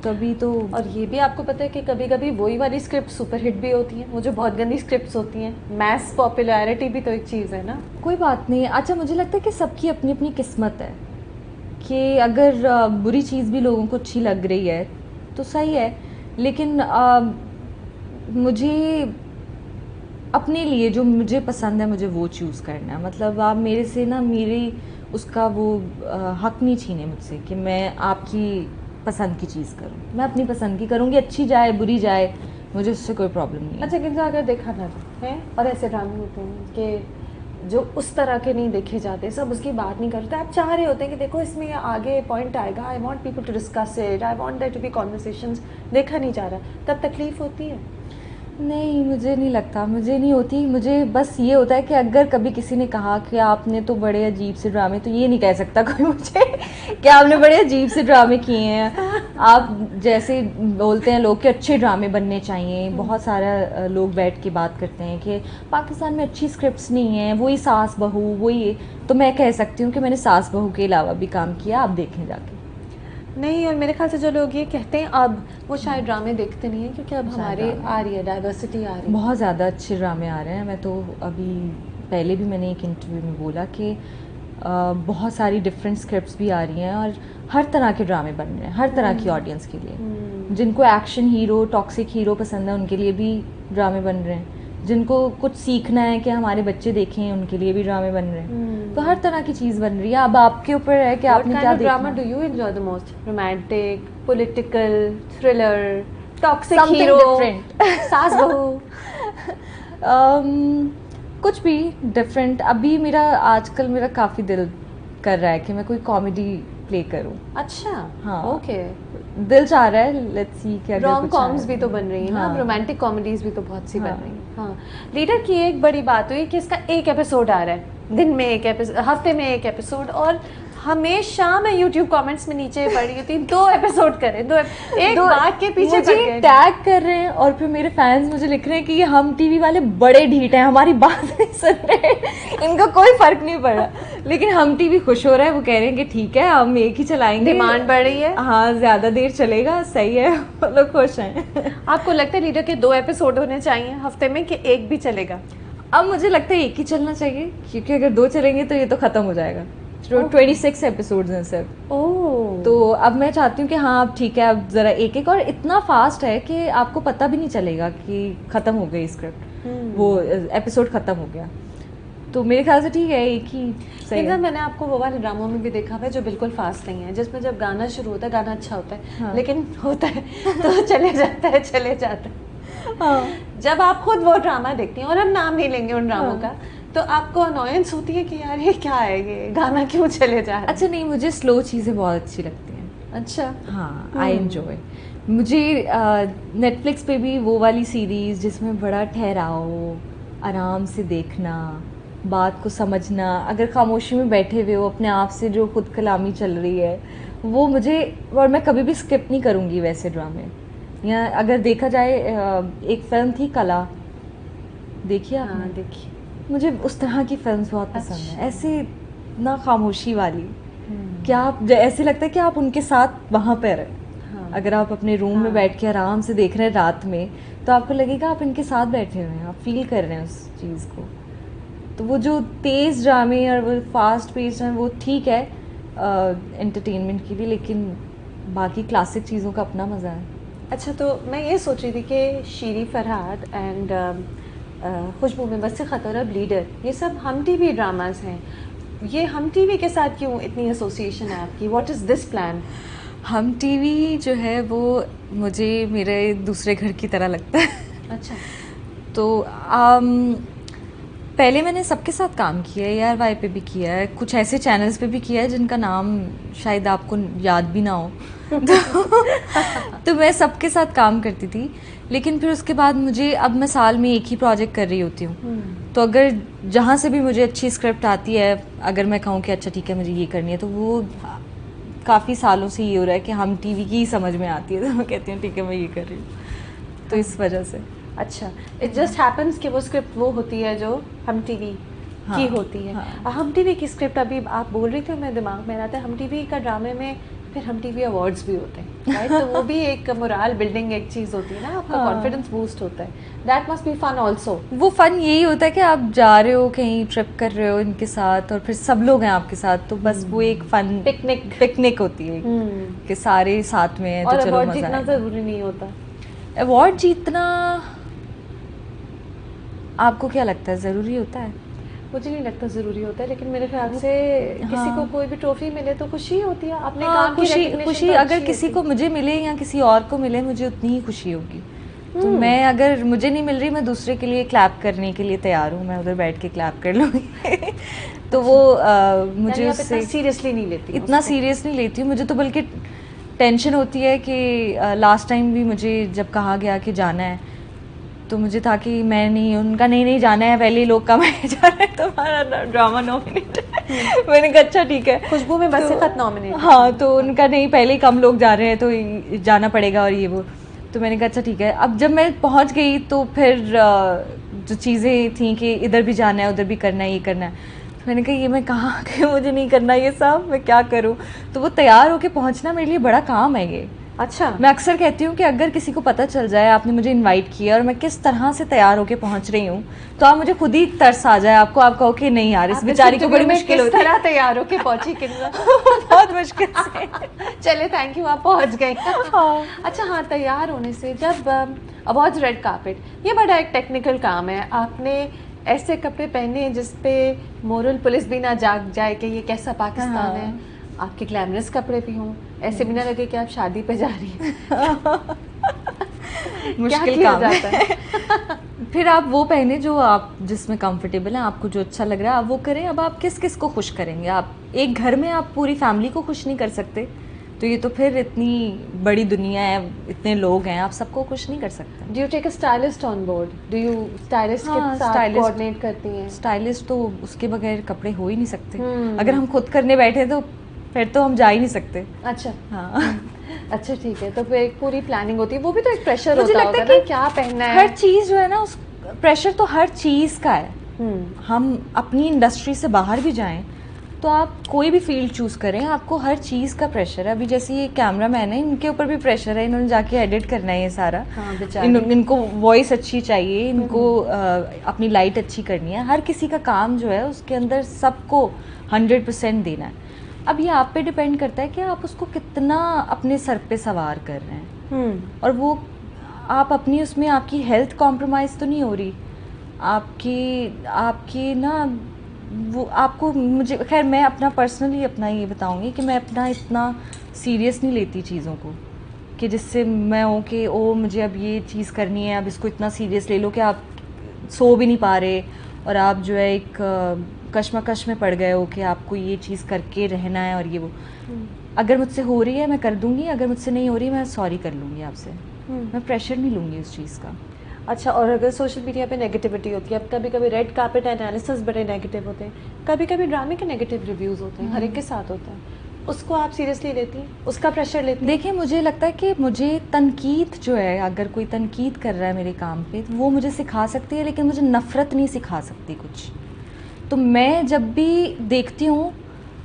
कभी तो। और ये भी आपको पता है कि कभी कभी वही वाली स्क्रिप्ट सुपर हिट भी होती हैं, वो जो बहुत गंदी स्क्रिप्ट्स होती हैं। मैस पॉपुलैरिटी भी तो एक चीज़ है ना। कोई बात नहीं। अच्छा, मुझे लगता है कि सबकी अपनी अपनी किस्मत है, कि अगर बुरी चीज़ भी लोगों को अच्छी लग रही है तो सही है, लेकिन मुझे अपने लिए जो मुझे पसंद है मुझे वो चूज़ करना है। मतलब आप मेरे से ना मेरी उसका वो हक नहीं छीने मुझसे कि मैं आपकी पसंद की चीज़ करूं। मैं अपनी पसंद की करूंगी, अच्छी जाए बुरी जाए, मुझे उससे कोई प्रॉब्लम नहीं है। अच्छा, किंतु अगर देखा ना है, और ऐसे ड्रामे होते हैं कि जो उस तरह के नहीं देखे जाते, सब उसकी बात नहीं करते, आप चाह रहे होते हैं कि देखो इसमें आगे पॉइंट आएगा, I want people to discuss it, I want there to be conversations, देखा नहीं जा रहा, तब तकलीफ होती है? नहीं, मुझे नहीं लगता, मुझे नहीं होती। मुझे बस ये होता है कि अगर कभी किसी ने कहा कि आपने तो बड़े अजीब से ड्रामे, तो ये नहीं कह सकता कोई मुझे कि आपने बड़े अजीब से ड्रामे किए हैं। आप जैसे बोलते हैं लोग कि अच्छे ड्रामे बनने चाहिए, बहुत सारा लोग बैठ के बात करते हैं कि पाकिस्तान में अच्छी स्क्रिप्ट्स नहीं हैं, वही सास बहू वही, तो मैं कह सकती हूँ कि मैंने सास बहू के अलावा भी काम किया, आप देखें जाके। नहीं, और मेरे ख्याल से जो लोग ये कहते हैं अब वो शायद ड्रामे देखते नहीं हैं, क्योंकि अब हमारे आ रही है डाइवर्सिटी, आ रही है, बहुत ज़्यादा अच्छे ड्रामे आ रहे हैं। मैं तो अभी पहले भी मैंने एक इंटरव्यू में बोला कि बहुत सारी डिफरेंट स्क्रिप्ट्स भी आ रही हैं और हर तरह के ड्रामे बन रहे हैं, हर तरह की ऑडियंस के लिए। जिनको एक्शन हीरो, टॉक्सिक हीरो पसंद है उनके लिए भी ड्रामे बन रहे हैं, जिनको कुछ सीखना है कि हमारे बच्चे देखें उनके लिए भी ड्रामे बन रहे हैं। तो हर तरह की चीज़ बन रही है, अब आपके ऊपर है कि आपने क्या देखना। Drama do you enjoy the most? Romantic, political, thriller, toxic Something hero, different. सास बहू? कुछ भी डिफरेंट। अभी मेरा आजकल मेरा काफ़ी दिल कर रहा है कि मैं कोई कॉमेडी प्ले करूं। अच्छा, हाँ, ओके, दिल चाह रहा है, लेट्स सी कि अगर रोम कुछ कॉम्स आए। भी तो बन रही है ना, हाँ। रोमांटिक कॉमेडीज भी तो बहुत सी बन हाँ। रही हैं। हाँ, लीडर की एक बड़ी बात हुई कि इसका एक एपिसोड आ रहा है, दिन में एक एपिसोड, हफ्ते में एक एपिसोड, और हमेशा मैं YouTube कमेंट्स में नीचे पढ़ रही थी 2 एपिसोड करें, एक बात के पीछे मुझे टैग कर रहे हैं और फिर मेरे फैंस मुझे लिख रहे हैं कि ये हम टीवी वाले बड़े ढीठ हैं, हमारी बात नहीं सुन रहे, इनको कोई फर्क नहीं पड़ रहा। लेकिन हम टीवी खुश हो रहा है, वो कह रहे हैं कि ठीक है हम एक ही चलाएंगे, डिमांड बढ़ रही है, हाँ ज्यादा देर चलेगा, सही है, वो लोग खुश हैं। आपको लगता है लीडर के 2 एपिसोड होने चाहिए हफ्ते में, कि एक भी चलेगा? अब मुझे लगता है एक ही चलना चाहिए, क्योंकि अगर 2 चलेंगे तो ये तो खत्म हो जाएगा। 26 एपिसोड्स हैं सिर्फ। ओह, तो अब मैं चाहती हूँ कि हाँ अब ठीक है, अब ज़रा एक एक, और इतना फास्ट है कि आपको पता भी नहीं चलेगा कि ख़त्म हो गई स्क्रिप्ट, वो एपिसोड ख़त्म हो गया। तो मेरे ख्याल से ठीक है, एक ही सही है। मैंने आपको वो वाले ड्रामों में भी देखा है जो बिल्कुल फास्ट नहीं है, जिसमें जब गाना शुरू होता है, गाना अच्छा होता है, हाँ। लेकिन होता है तो चले जाता है, चले जाता है। हाँ। जब आप खुद वो ड्रामा देखती हैं, और हम नाम नहीं लेंगे उन ड्रामों हाँ। का, तो आपको अनोयंस होती है कि यार ये क्या है, ये गाना क्यों चले जा रहा है? अच्छा नहीं, मुझे स्लो चीज़ें बहुत अच्छी लगती हैं। अच्छा, हाँ, आई एंजॉय। मुझे नेटफ्लिक्स पे भी वो वाली सीरीज़ जिसमें बड़ा ठहराव, आराम से देखना, बात को समझना, अगर खामोशी में बैठे हुए हो अपने आप से जो खुद कलामी चल रही है, वो मुझे, और मैं कभी भी स्किप नहीं करूँगी वैसे ड्रामे। या अगर देखा जाए एक फिल्म थी कला, देखिए हाँ आपने? देखिए। मुझे उस तरह की फिल्म्स बहुत पसंद अच्छा। है, ऐसे ना खामोशी वाली, हम्म, कि आप ऐसे लगता है कि आप उनके साथ वहाँ पे रहे। हाँ। अगर आप अपने रूम हाँ। में बैठ के आराम से देख रहे हैं रात में, तो आपको लगेगा आप इनके साथ बैठे हुए हैं, आप फील कर रहे हैं उस चीज़ को। तो वो जो तेज़ ड्रामे और वो फास्ट पेस हैं वो ठीक है एंटरटेनमेंट के लिए, लेकिन बाकी क्लासिक चीज़ों का अपना मज़ा है। अच्छा, तो मैं ये सोच रही थी कि शीरी फरहाद एंड खुशबू में बस खतर अब लीडर, ये सब हम टीवी ड्रामास हैं, ये हम टीवी के साथ क्यों इतनी एसोसिएशन है आपकी? What is this plan? हम टीवी जो है वो मुझे मेरे दूसरे घर की तरह लगता है। अच्छा। तो पहले मैंने सबके साथ काम किया है, ARY पे भी किया है, कुछ ऐसे चैनल्स पे भी किया है जिनका नाम शायद आपको याद भी ना हो। तो मैं सबके साथ काम करती थी, लेकिन फिर उसके बाद मुझे, अब मैं साल में एक ही प्रोजेक्ट कर रही होती हूँ। तो अगर जहाँ से भी मुझे अच्छी स्क्रिप्ट आती है, अगर मैं कहूँ कि अच्छा ठीक है मुझे ये करनी है, तो वो काफ़ी सालों से ये हो रहा है कि हम टीवी की ही समझ में आती है, तो मैं कहती हूँ ठीक है मैं ये कर रही हूँ, तो इस वजह से। अच्छा, इट जस्ट हैपन्स कि वो स्क्रिप्ट वो होती है जो हम टीवी हाँ, की होती है। हाँ। हम टीवी की स्क्रिप्ट अभी आप बोल रही थी, मेरे दिमाग में आ रहा था, हम टीवी का ड्रामे में फिर हम टीवी अवार्ड्स भी होते हैं, राइट? तो वो भी एक मोरल बिल्डिंग एक चीज़ होती है ना, आपका हाँ। कॉन्फिडेंस बूस्ट होता है। That must be fun also. वो फन यही होता है कि आप जा रहे हो कहीं, ट्रिप कर रहे हो इनके साथ, और फिर सब लोग हैं आपके साथ, तो बस वो एक फन पिकनिक होती है कि सारे साथ में हैं, और तो चलो अवार्ड मजा जीतना आएगा। ज़रूरी नहीं होता। अवार्ड जीतना आपको क्या लगता है ज़रूरी होता है? मुझे नहीं लगता ज़रूरी होता है, लेकिन मेरे ख्याल से किसी हाँ। को कोई भी ट्रॉफी मिले तो खुशी होती है। अपने हाँ, काम की खुशी recognition खुशी तो अगर अच्छी किसी होती को है। मुझे मिले या किसी और को मिले, मुझे उतनी ही खुशी होगी। तो मैं, अगर मुझे नहीं मिल रही, मैं दूसरे के लिए क्लैप करने के लिए तैयार हूँ, मैं उधर बैठ के क्लैप कर लूँगी। तो वो मुझे यानी आप उससे इतना सीरियसली नहीं लेती हैं इतना उसको। सीरियस नहीं लेती हूँ। मुझे तो बल्कि टेंशन होती है कि लास्ट टाइम भी मुझे जब कहा गया कि जाना है, तो मुझे था कि मैं नहीं, उनका नहीं जाना है, पहले ही लोग कम है, जा रहे हैं, तुम्हारा ड्रामा नॉमिनेट है। मैंने कहा अच्छा ठीक है। खुशबू में बस खत नॉमिनेट। हाँ, तो उनका नहीं, पहले ही कम लोग जा रहे हैं तो जाना पड़ेगा और ये वो। तो मैंने कहा अच्छा ठीक है। अब जब मैं पहुंच गई तो फिर जो चीज़ें थी कि इधर भी जाना है, उधर भी करना है, ये करना है, तो मैंने कहा ये मैं कहाँ कि मुझे नहीं करना ये सब, मैं क्या करूँ। तो वो तैयार होके पहुँचना मेरे लिए बड़ा काम है ये। अच्छा, मैं अक्सर कहती हूँ कि अगर किसी को पता चल जाए आपने मुझे इनवाइट किया और मैं किस तरह से तैयार होके पहुँच रही हूँ, तो आप मुझे खुद ही तरस आ जाए आपको, आप कहो कि नहीं यार इस बेचारी को बड़ी मुश्किल होती है। किस तरह तैयार होके पहुंची किन्ना? बहुत मुश्किल से। चले, थैंक यू, आप पहुंच गई। हाँ। अच्छा हाँ, तैयार होने से जब अवार्ड्स रेड कार्पेट, ये बड़ा एक टेक्निकल काम है। आपने ऐसे कपड़े पहने जिस पे मोरल पुलिस भी ना जाग जाए कि ये कैसा पाकिस्तान है। आपके ग्लैमरस कपड़े भी हों, ऐसे भी ना लगे कि आप शादी पे जा रही हैं। मुश्किल काम है। फिर आप वो पहने जो आप जिसमें कंफर्टेबल हैं, आपको जो अच्छा लग रहा है आप वो करें। अब आप किस किस को खुश करेंगे? आप एक घर में आप पूरी फैमिली को खुश नहीं कर सकते, तो ये तो फिर इतनी बड़ी दुनिया है, इतने लोग हैं, आप सबको खुश नहीं कर सकते। Do you take a stylist on board? Do you stylist के साथ कोऑर्डिनेट करती हैं? स्टाइलिस्ट तो उसके बगैर कपड़े हो ही नहीं सकते। अगर हम खुद करने बैठे तो फिर तो हम जा ही नहीं सकते। अच्छा हाँ। अच्छा ठीक है, तो फिर एक पूरी प्लानिंग होती है, वो भी तो एक प्रेशर मुझे होता लगता होगा है ना, क्या पहनना है। हर चीज़ जो है ना, उस प्रेशर तो हर चीज़ का है। हम अपनी इंडस्ट्री से बाहर भी जाएं तो आप कोई भी फील्ड चूज़ करें, आपको हर चीज़ का प्रेशर है। अभी जैसे ये कैमरा मैन है, इनके ऊपर भी प्रेशर है, इन्होंने जाके एडिट करना है ये सारा। हाँ, इनको वॉइस अच्छी चाहिए, इनको अपनी लाइट अच्छी करनी है। हर किसी का काम जो है उसके अंदर सबको 100% देना है। अब ये आप पे डिपेंड करता है कि आप उसको कितना अपने सर पे सवार कर रहे हैं। और वो आप अपनी उसमें आपकी हेल्थ कॉम्प्रोमाइज़ तो नहीं हो रही, आपकी ना वो आपको, मुझे खैर मैं अपना पर्सनली अपना ये बताऊंगी कि मैं अपना इतना सीरियस नहीं लेती चीज़ों को, कि जिससे मैं हूँ कि ओ मुझे अब ये चीज़ करनी है, अब इसको इतना सीरियस ले लो कि आप सो भी नहीं पा रहे और आप जो है एक कश्मकश में पड़ गए हो कि आपको ये चीज़ करके रहना है और ये वो। अगर मुझसे हो रही है मैं कर दूंगी, अगर मुझसे नहीं हो रही मैं सॉरी कर लूँगी आपसे। मैं प्रेशर नहीं लूँगी उस चीज़ का। अच्छा, और अगर सोशल मीडिया पे नेगेटिविटी होती है, अब कभी कभी रेड कार्पेट एनालिसिस बड़े नेगेटिव होते हैं, कभी कभी ड्रामे के नेगेटिव रिव्यूज़ होते हैं, हर एक के साथ होता है, उसको आप सीरियसली लेती हैं, उसका प्रेशर लेती हैं? देखिए, मुझे लगता है कि मुझे तनकीद जो है, अगर कोई तनकीद कर रहा है मेरे काम पे, तो वो मुझे सिखा सकती है, लेकिन मुझे नफ़रत नहीं सिखा सकती कुछ। तो मैं जब भी देखती हूँ,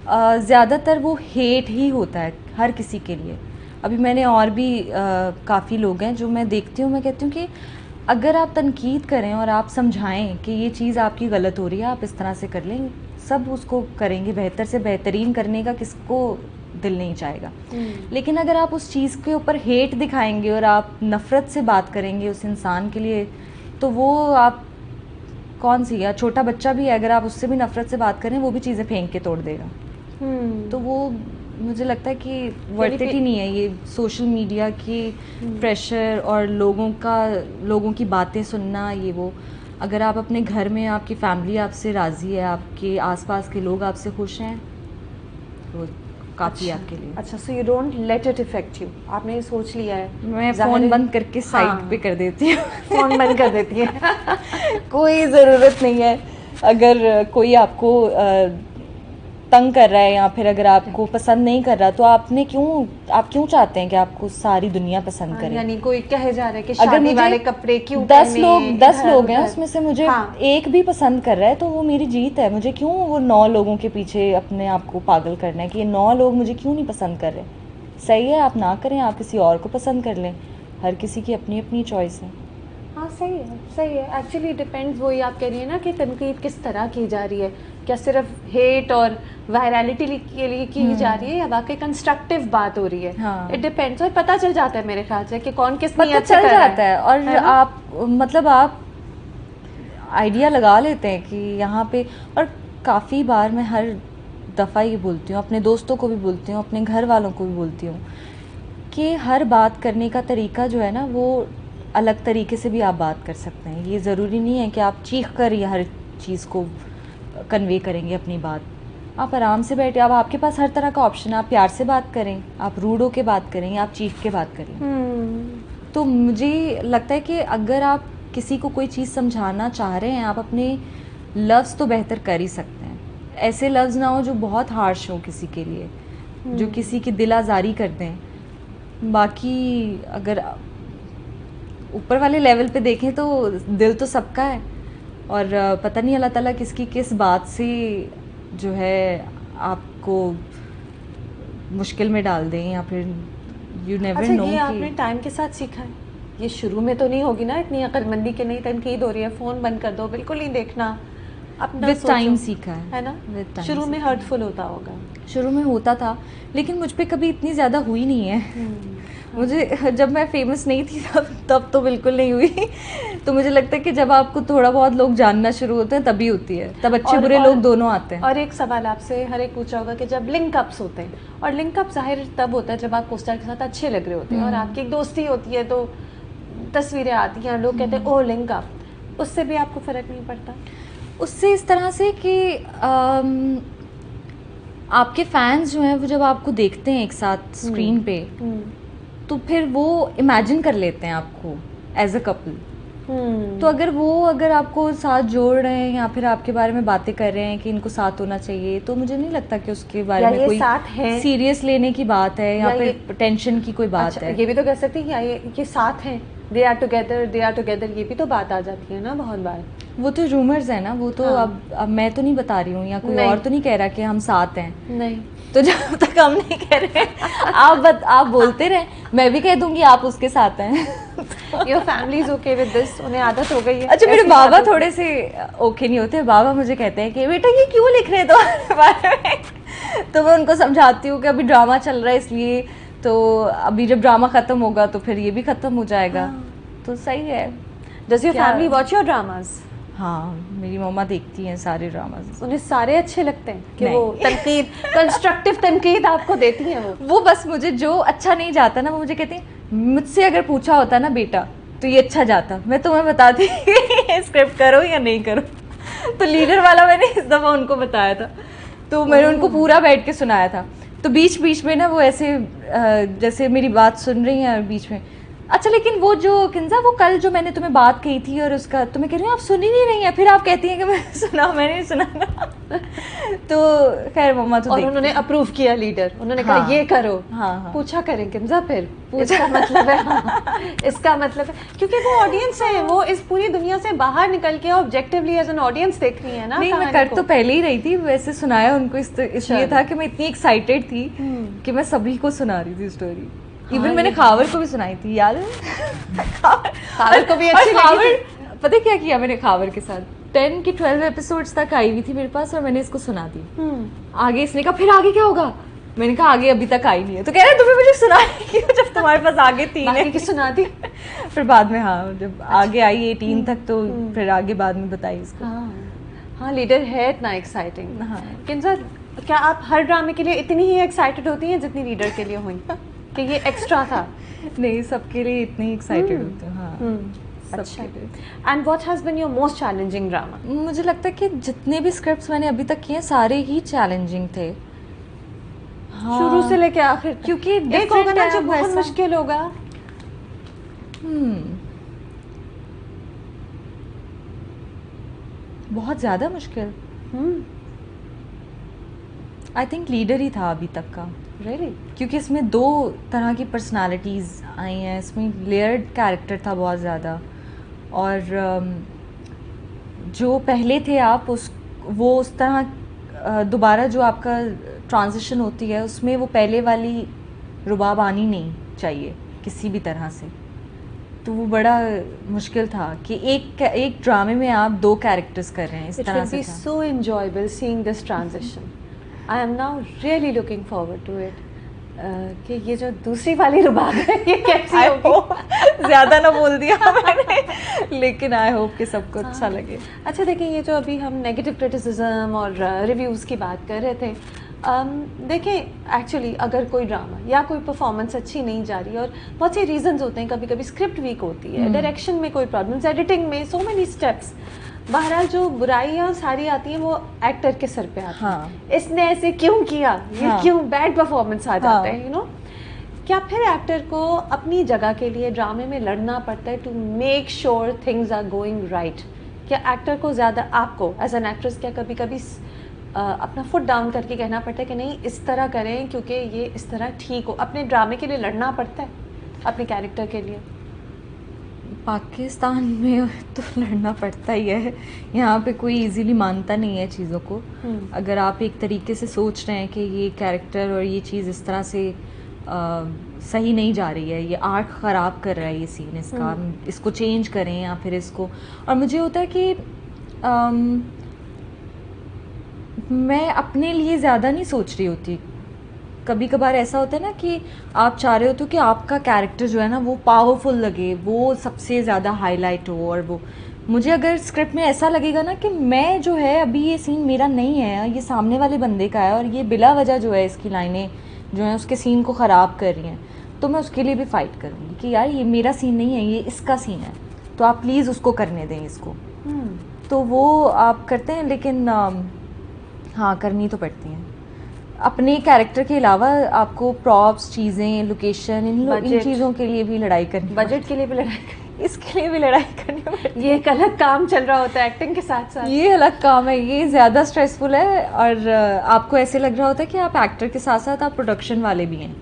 ज़्यादातर वो हेट ही होता है हर किसी के लिए। अभी मैंने और भी काफ़ी लोग हैं जो मैं देखती हूँ, मैं कहती हूँ कि अगर आप तनकीद करें और आप समझाएं कि ये चीज़ आपकी गलत हो रही है, आप इस तरह से कर लेंगे, सब उसको करेंगे, बेहतर से बेहतरीन करने का किसको दिल नहीं चाहेगा। लेकिन अगर आप उस चीज़ के ऊपर हेट दिखाएंगे और आप नफ़रत से बात करेंगे उस इंसान के लिए, तो वो आप कौन सी, या छोटा बच्चा भी है, अगर आप उससे भी नफ़रत से बात करें, वो भी चीज़ें फेंक के तोड़ देगा। तो वो मुझे लगता है कि वर्थ इट ही नहीं है ये सोशल मीडिया की प्रेशर और लोगों की बातें सुनना, ये वो। अगर आप अपने घर में, आपकी फैमिली आपसे राज़ी है, आपके आसपास के लोग आपसे खुश हैं, तो काफ़ी आपके लिए। अच्छा, so you don't let it effect you, आपने ये सोच लिया है? मैं फ़ोन बंद करके साइड पे कर देती हूँ। फ़ोन बंद कर देती है। कोई ज़रूरत नहीं है। अगर कोई आपको तंग कर रहा है, या फिर अगर आपको पसंद नहीं कर रहा, तो आप क्यों चाहते हैं कि आपको सारी दुनिया पसंद करे? यानी कोई कहे जा रहा है कि अगर शादी मुझे वाले कपड़े क्यों 10 पहने, लोग हैं, उसमें से मुझे हाँ। एक भी पसंद कर रहा है, तो वो मेरी जीत है। मुझे क्यों वो 9 लोगों के पीछे अपने आप को पागल करना है कि ये 9 लोग मुझे क्यों नहीं पसंद कर रहे? सही है, आप ना करें, आप किसी और को पसंद कर लें। हर किसी की अपनी अपनी चॉइस है। हाँ, सही है, सही है। एक्चुअली डिपेंड्स, वही आप कह रही है ना कि तनकीद किस तरह की जा रही है, क्या सिर्फ हेट और वायरलिटी के लिए की जा रही है, या वाकई कंस्ट्रक्टिव बात हो रही है? हाँ। इट डिपेंड्स, और पता चल जाता है मेरे ख्याल से कि कौन किस पता नीयत से चल कर रहा जाता है, और आप आइडिया लगा लेते हैं कि यहाँ पे। और काफ़ी बार मैं हर दफ़ा ये बोलती हूँ, अपने दोस्तों को भी बोलती हूँ, अपने घर वालों को भी बोलती हूँ, कि हर बात करने का तरीका जो है ना, वो अलग तरीके से भी आप बात कर सकते हैं। ये ज़रूरी नहीं है कि आप चीख कर या हर चीज़ को कन्वे करेंगे अपनी बात। आप आराम से बैठे, अब आपके पास हर तरह का ऑप्शन है। आप प्यार से बात करें, आप रूड होके बात करें, आप चीख के बात करें। तो मुझे लगता है कि अगर आप किसी को कोई चीज़ समझाना चाह रहे हैं, आप अपने लफ्ज़ तो बेहतर कर ही सकते हैं। ऐसे लफ्ज़ ना हो जो बहुत हार्श हो किसी के लिए, जो किसी की दिल आज़ारी कर दें। बाकी अगर ऊपर वाले लेवल पे देखें तो दिल तो सबका है, और पता नहीं अल्लाह ताला किसकी किस बात से जो है आपको मुश्किल में डाल दें, या फिर यू नेवर नो। ये आपने टाइम के साथ सीखा है? ये शुरू में तो नहीं होगी ना इतनी अक्लमंदी के, नहीं तनकीद हो रही है, फ़ोन बंद कर दो, बिल्कुल नहीं देखना, अपना विद टाइम सीखा है ना? शुरू में हर्टफुल होता होगा। शुरू में होता था, लेकिन मुझ पे कभी इतनी ज़्यादा हुई नहीं है। मुझे जब मैं फेमस नहीं थी तब तो बिल्कुल नहीं हुई। तो मुझे लगता है कि जब आपको थोड़ा बहुत लोग जानना शुरू होते हैं तभी होती है, तब अच्छे बुरे लोग दोनों आते हैं। और एक सवाल आपसे हर एक पूछा होगा कि जब लिंकअप्स होते हैं, और लिंकअप जाहिर तब होता है जब आप कोस्टार के साथ अच्छे लग रहे होते हैं और आपकी एक दोस्ती होती है, तो तस्वीरें आती हैं, लोग कहते हैं ओ लिंकअप, उससे भी आपको फ़र्क नहीं पड़ता? उससे इस तरह से कि आपके फैंस जो हैं वो जब आपको देखते हैं एक साथ स्क्रीन पे, तो फिर वो इमेजिन कर लेते हैं आपको एज अ कपल। तो अगर आपको साथ जोड़ रहे हैं या फिर आपके बारे में बातें कर रहे हैं कि इनको साथ होना चाहिए, तो मुझे नहीं लगता कि उसके बारे में कोई सीरियस लेने की बात है या फिर टेंशन की कोई बात है। ये भी तो कह सकते हैं कि ये साथ हैं, दे आर टुगेदर, ये भी तो बात आ जाती है ना बहुत बार। वो तो रूमर्स है ना, वो तो अब मैं तो नहीं बता रही हूँ, या कोई और तो नहीं कह रहा कि हम साथ हैं। नहीं, तो जब तक हम नहीं कह रहे आप बोलते रहे, मैं भी कह दूंगी आप उसके साथ हैं। Your family is okay with this, उन्हें आदत हो गई है। अच्छा, मेरे बाबा थोड़े से ओके नहीं होते। बाबा मुझे कहते हैं कि बेटा ये क्यों लिख रहे हैं तुम्हारे बारे में। तो मैं उनको समझाती हूँ कि अभी ड्रामा चल रहा है इसलिए, तो अभी जब ड्रामा खत्म होगा तो फिर ये भी खत्म हो जाएगा। तो सही है। Does your family watch your dramas? हाँ, मेरी मम्मा देखती हैं सारे ड्रामास। उन्हें सारे अच्छे लगते हैं कि वो तनकीद, कंस्ट्रक्टिव तनकीद आपको देती हैं वो बस मुझे जो अच्छा नहीं जाता ना, वो मुझे कहती हैं, मुझसे अगर पूछा होता ना बेटा तो ये अच्छा जाता, मैं तुम्हें बताती स्क्रिप्ट करो या नहीं करो। तो लीडर वाला मैंने इस दफ़ा उनको बताया था, तो मैंने उनको पूरा बैठ के सुनाया था। तो बीच बीच में ना वो ऐसे जैसे मेरी बात सुन रही हैं बीच में, अच्छा लेकिन वो जो किंजा, वो कल जो मैंने तुम्हें बात कही थी और उसका तुम्हें कह रही हूँ आप सुन ही नहीं रही हैं, फिर आप कहती हैं कि मैं नहीं सुना। तो खैर मम्मा तो और उन्होंने अप्रूव किया लीडर, उन्होंने कहा ये करो। हाँ। पूछा करें किमजा फिर, इसका मतलब है इसका मतलब है क्योंकि वो ऑडियंस है, वो इस पूरी दुनिया से बाहर निकल के ऑब्जेक्टिवली एज एन ऑडियंस देख रही है ना। नहीं, मैं कर तो पहले ही रही थी, वैसे सुनाया उनको इसलिए था कि मैं इतनी एक्साइटेड थी कि मैं सभी को सुना रही थी स्टोरी। इवन मैंने खावर को भी सुनाई थी, याद है? खावर को भी अच्छी लगी। पता है क्या किया मैंने खावर के साथ? 10 की 12 एपिसोड्स तक आई हुई थी मेरे पास और मैंने इसको सुना दी। आगे इसने कहा फिर आगे क्या होगा? मैंने कहा आगे अभी तक आई नहीं है। तो कह रहे तुमने मुझे सुनाई क्यों जब तुम्हारे पास आगे 3 है? की सुना दी। फिर बाद में हाँ, जब आगे आई 18 तक तो फिर आगे बाद में बताई इसको। हाँ, लीडर है इतना एक्साइटिंग। हाँ। किंजर, क्या आप हर ड्रामे के लिए इतनी ही एक्साइटेड होती हैं जितनी लीडर के लिए हुई कि ये एक्स्ट्रा था? नहीं, सबके लिए इतनी एक्साइटेड होती हूँ। हाँ, अच्छा। And what has been your most challenging drama? मुझे लगता है कि जितने भी स्क्रिप्ट्स मैंने अभी तक किए सारे ही चैलेंजिंग थे। हाँ, शुरू से लेके आखिर, क्योंकि एक होगा ना जो बहुत मुश्किल होगा। बहुत ज़्यादा मुश्किल। आई थिंक लीडर ही था अभी तक का। Really? क्योंकि इसमें 2 तरह की पर्सनालिटीज़ आई हैं, इसमें लेयर्ड कैरेक्टर था बहुत ज़्यादा। और जो पहले थे आप वो उस तरह दोबारा जो आपका ट्रांजिशन होती है उसमें वो पहले वाली रुबाब आनी नहीं चाहिए किसी भी तरह से। तो वो बड़ा मुश्किल था कि एक ड्रामे में आप 2 कैरेक्टर्स कर रहे हैं इस तरह से। It will be so enjoyable seeing this transition. I am now really looking forward to it. कि ये जो दूसरी वाली रुबाब है ये कैसी होगी? ज़्यादा ना बोल दिया मैंने, लेकिन आई होप कि सबको अच्छा लगे। अच्छा, देखिए, ये जो अभी हम नेगेटिव क्रिटिसिज्म और रिव्यूज़ की बात कर रहे थे, देखें एक्चुअली अगर कोई ड्रामा या कोई परफॉर्मेंस अच्छी नहीं जा रही, और बहुत से रीजंस होते हैं, कभी कभी स्क्रिप्ट वीक होती है, डायरेक्शन में कोई प्रॉब्लम्स, एडिटिंग में, सो मेनी स्टेप्स, बहरहाल जो बुराइयां सारी आती हैं वो एक्टर के सर पे आती हैं। इसने ऐसे क्यों किया, ये क्यों बैड परफॉर्मेंस आ जाता है, यू नो। क्या फिर एक्टर को अपनी जगह के लिए ड्रामे में लड़ना पड़ता है to make sure things are going right? क्या एक्टर को ज़्यादा, आपको एज एन एक्ट्रेस, क्या कभी कभी अपना फुट डाउन करके कहना पड़ता है कि नहीं इस तरह करें क्योंकि ये इस तरह ठीक हो? अपने ड्रामे के लिए लड़ना पड़ता है अपने कैरेक्टर के लिए? पाकिस्तान में तो लड़ना पड़ता ही है, यहाँ पे कोई इजीली मानता नहीं है चीज़ों को। अगर आप एक तरीके से सोच रहे हैं कि ये कैरेक्टर और ये चीज़ इस तरह से सही नहीं जा रही है, ये आर्ट ख़राब कर रहा है ये सीन इसका, इसको चेंज करें या फिर इसको। और मुझे होता है कि मैं अपने लिए ज़्यादा नहीं सोच रही होती। कभी कभार ऐसा होता है ना कि आप चाह रहे होते हो कि आपका कैरेक्टर जो है ना वो पावरफुल लगे, वो सबसे ज़्यादा हाईलाइट हो, और वो मुझे अगर स्क्रिप्ट में ऐसा लगेगा ना कि मैं जो है अभी ये सीन मेरा नहीं है, ये सामने वाले बंदे का है और ये बिला वजह जो है इसकी लाइनें जो हैं उसके सीन को ख़राब कर रही हैं, तो मैं उसके लिए भी फ़ाइट करूँगी कि यार ये मेरा सीन नहीं है, ये इसका सीन है, तो आप प्लीज़ उसको करने दें इसको। तो वो आप करते हैं, लेकिन हाँ, करनी तो पड़ती हैं। अपने कैरेक्टर के अलावा आपको प्रॉप्स, चीज़ें, लोकेशन, इन चीज़ों के लिए भी लड़ाई करनी, बजट के लिए भी लड़ाई करनी, इसके लिए भी लड़ाई करनी पड़ती है। ये एक अलग काम चल रहा होता है एक्टिंग के साथ साथ। ये अलग काम है, ये ज़्यादा स्ट्रेसफुल है। और आपको ऐसे लग रहा होता है कि आप एक्टर के साथ साथ आप प्रोडक्शन वाले भी हैं,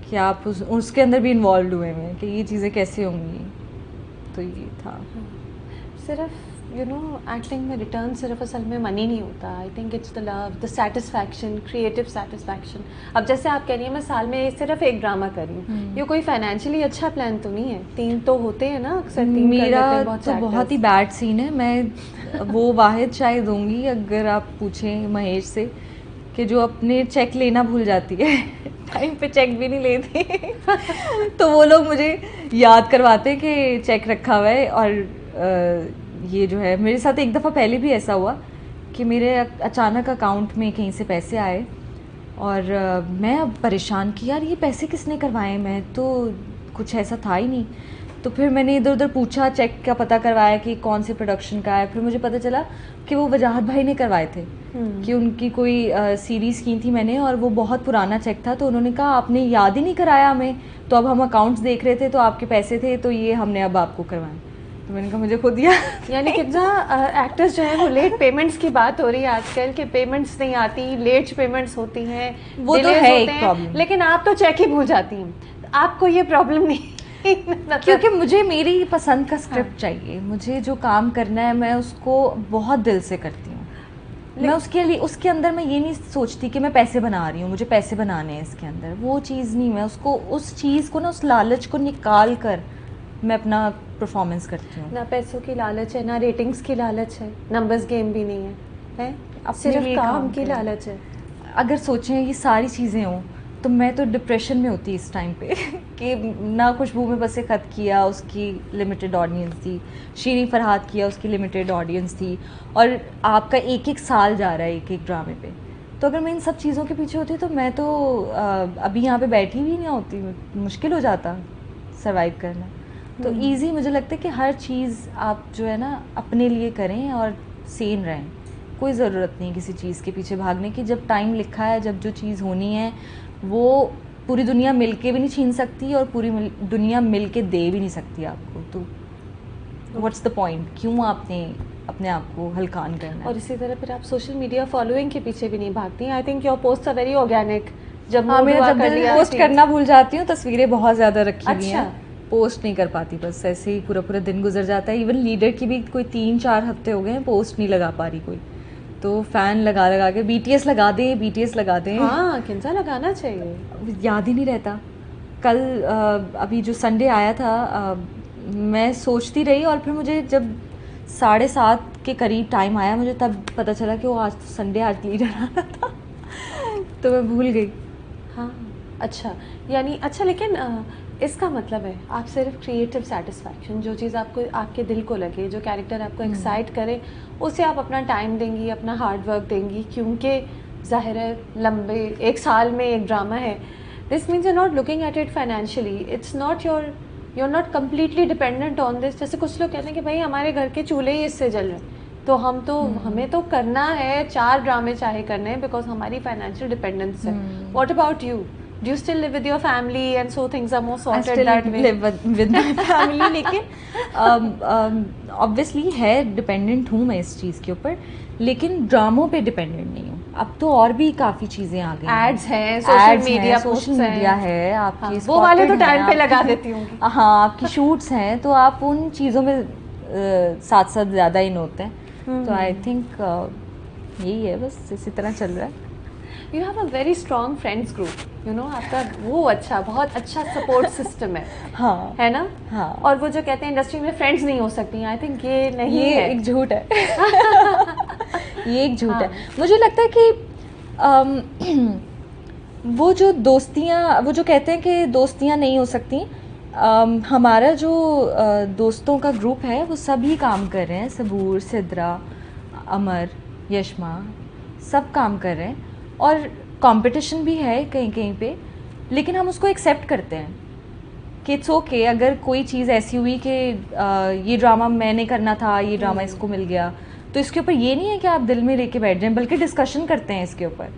कि आप उसके अंदर भी इन्वॉल्व हुए हैं कि ये चीज़ें कैसे होंगी। तो ये था। सिर्फ एक्टिंग में रिटर्न सिर्फ असल में मनी नहीं होता। I think it's the love, the satisfaction, creative satisfaction. अब जैसे आप कह रही हैं मैं साल में सिर्फ एक ड्रामा कर रही हूँ, ये कोई फाइनेंशियली अच्छा प्लान तो नहीं है? 3 तो होते हैं ना अक्सर। 3 मेरा तो बहुत ही बैड सीन है। मैं वो वाहिद शायद दूंगी अगर आप पूछें महेश से, कि जो अपने चेक लेना भूल जाती है, टाइम पे चेक भी नहीं लेती तो वो लोग मुझे याद करवाते कि चेक रखा हुआ है। और ये जो है मेरे साथ एक दफ़ा पहले भी ऐसा हुआ कि मेरे अचानक अकाउंट में कहीं से पैसे आए और मैं अब परेशान कि यार ये पैसे किसने करवाए, मैं तो कुछ ऐसा था ही नहीं। तो फिर मैंने इधर उधर पूछा, चेक का पता करवाया कि कौन से प्रोडक्शन का है। फिर मुझे पता चला कि वो वजाहत भाई ने करवाए थे, कि उनकी कोई सीरीज़ की थी मैंने और वो बहुत पुराना चेक था। तो उन्होंने कहा आपने याद ही नहीं कराया हमें, तो अब हम अकाउंट्स देख रहे थे तो आपके पैसे थे, तो ये हमने अब आपको करवाए। तो मैंने कहा मुझे खुद याद यानी कितना एक्टर्स जो हैं वो लेट पेमेंट्स की बात हो रही है आजकल कि पेमेंट्स नहीं आती, लेट पेमेंट्स होती हैं, वो तो है एक प्रॉब्लम। लेकिन आप तो चेक ही भूल जाती हैं, आपको ये प्रॉब्लम नहीं क्योंकि मुझे मेरी पसंद का स्क्रिप्ट चाहिए, मुझे जो काम करना है मैं उसको बहुत दिल से करती हूँ। मैं उसके लिए उसके अंदर मैं ये नहीं सोचती कि मैं पैसे बना रही हूँ, मुझे पैसे बनाने हैं इसके अंदर, वो चीज़ नहीं। मैं उसको उस चीज़ को ना, उस लालच को निकाल कर मैं अपना परफॉर्मेंस करती हूँ। ना पैसों की लालच है, ना रेटिंग्स की लालच है, नंबर्स गेम भी नहीं है, सिर्फ काम की लालच है। अगर सोचें ये सारी चीज़ें हों तो मैं तो डिप्रेशन में होती इस टाइम पे कि ना खुशबू में बसे ख़त किया, उसकी लिमिटेड ऑडियंस थी, शीरीन फरहाद किया, उसकी लिमिटेड ऑडियंस थी, और आपका एक एक साल जा रहा है एक एक ड्रामे पे। तो अगर मैं इन सब चीज़ों के पीछे होती तो मैं तो अभी यहाँ पे बैठी भी नहीं होती, मुश्किल हो जाता सर्वाइव करना। तो ईज़ी मुझे लगता है कि हर चीज़ आप जो है ना अपने लिए करें और सेन रहें। कोई ज़रूरत नहीं किसी चीज़ के पीछे भागने की। जब टाइम लिखा है, जब जो चीज़ होनी है वो पूरी दुनिया मिल के भी नहीं छीन सकती और पूरी दुनिया मिल के दे भी नहीं सकती आपको। तो व्हाट्स द पॉइंट, क्यों आपने अपने आप को हल्कान करना है? और इसी तरह फिर आप सोशल मीडिया फॉलोइंग के पीछे भी नहीं भागती। I think your post are very organic. जब पोस्ट करना भूल जाती हूँ, तस्वीरें बहुत ज़्यादा रखी हुई हैं, पोस्ट नहीं कर पाती, बस ऐसे ही पूरा पूरा दिन गुजर जाता है। इवन लीडर की भी कोई 3-4 हफ्ते हो गए हैं पोस्ट नहीं लगा पा रही कोई, तो फ़ैन लगा लगा के BTS लगा दें, BTS लगा दें। हाँ, किनसा लगाना चाहिए, याद ही नहीं रहता। कल अभी जो संडे आया था, मैं सोचती रही और फिर मुझे जब 7:30 के करीब टाइम आया, मुझे तब पता चला कि वो आज तो संडे, आज लीडर आना था तो मैं भूल गई। हाँ, अच्छा, यानी अच्छा, लेकिन इसका मतलब है आप सिर्फ क्रिएटिव सेटिस्फैक्शन, जो चीज़ आपको आपके दिल को लगे, जो कैरेक्टर आपको एक्साइट करे, उसे आप अपना टाइम देंगी, अपना हार्ड वर्क देंगी, क्योंकि ज़ाहिर है लंबे एक साल में एक ड्रामा है। This means you not looking at it financially, it's not your not completely dependent on this. जैसे कुछ लोग कहते हैं कि भाई हमारे घर के चूल्हे ही इससे जल रहे हैं, तो हमें तो करना है, 4 ड्रामे चाहे करने हैं, बिकॉज हमारी फाइनेंशियल डिपेंडेंस है। What about you? Do you still live with your family and so things are more sorted that way? I still live with my family लेकिन obviously है, डिपेंडेंट हूँ मैं इस चीज़ के ऊपर, लेकिन ड्रामों पे डिपेंडेंट नहीं हूँ। अब तो और भी काफ़ी चीज़ें आ गई, एड्स हैं, सोशल मीडिया है आपकी, हाँ, वो वाले तो टाइम पे लगा देती हूँ। हाँ, आपकी शूट्स हैं, तो आप उन चीज़ों में साथ साथ ज़्यादा इन होते हैं। तो आई थिंक यही है, बस इसी तरह चल रहा है। You have a very strong friends group, you know, आपका वो अच्छा, बहुत अच्छा सपोर्ट सिस्टम है। हाँ, है ना? हाँ। और वो जो कहते हैं इंडस्ट्री में फ्रेंड्स नहीं हो सकती, आई थिंक ये नहीं ये है, एक झूठ है ये एक झूठ है। मुझे लगता है कि वो जो दोस्तियाँ, वो जो कहते हैं कि दोस्तियाँ नहीं हो सकती, हमारा जो दोस्तों का ग्रुप है वो सभी काम कर रहे हैं। सबूर, सिद्रा, अमर, यशमा, सब काम कर रहे हैं, और कंपटीशन भी है कहीं कहीं पे, लेकिन हम उसको एक्सेप्ट करते हैं कि इट्स ओके। अगर कोई चीज़ ऐसी हुई कि ये ड्रामा मैंने करना था, ये ड्रामा इसको मिल गया, तो इसके ऊपर ये नहीं है कि आप दिल में लेके बैठ जाएं, बल्कि डिस्कशन करते हैं इसके ऊपर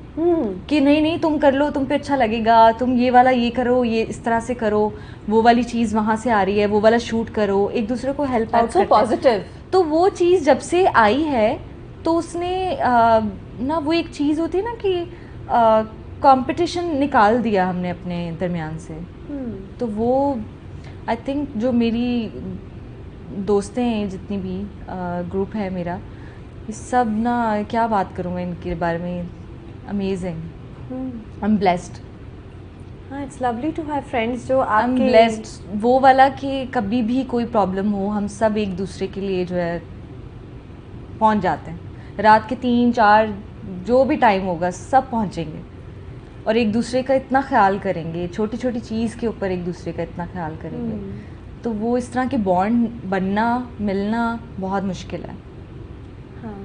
कि नहीं तुम कर लो, तुम पे अच्छा लगेगा, तुम ये वाला ये करो, ये इस तरह से करो, वो वाली चीज़ वहाँ से आ रही है, वो वाला शूट करो, एक दूसरे को हेल्प आउट करते हैं। पॉजिटिव। तो वो चीज़ जब से आई है तो उसने ना, वो एक चीज़ होती है ना कि कंपटीशन निकाल दिया हमने अपने दरमियान से। तो वो आई थिंक जो मेरी दोस्तें हैं, जितनी भी ग्रुप है मेरा, ये सब ना, क्या बात करूँ मैं इनके बारे में, अमेजिंग, आई एम ब्लेस्ड। हाँ, it's lovely to have friends जो आई एम ब्लेस्ड, वो वाला कि कभी भी कोई प्रॉब्लम हो हम सब एक दूसरे के लिए जो है पहुंच जाते हैं। रात के 3-4 जो भी टाइम होगा सब पहुंचेंगे और एक दूसरे का इतना ख्याल करेंगे, छोटी छोटी चीज़ के ऊपर एक दूसरे का इतना ख्याल करेंगे। तो वो इस तरह के बॉन्ड बनना, मिलना बहुत मुश्किल है। हाँ,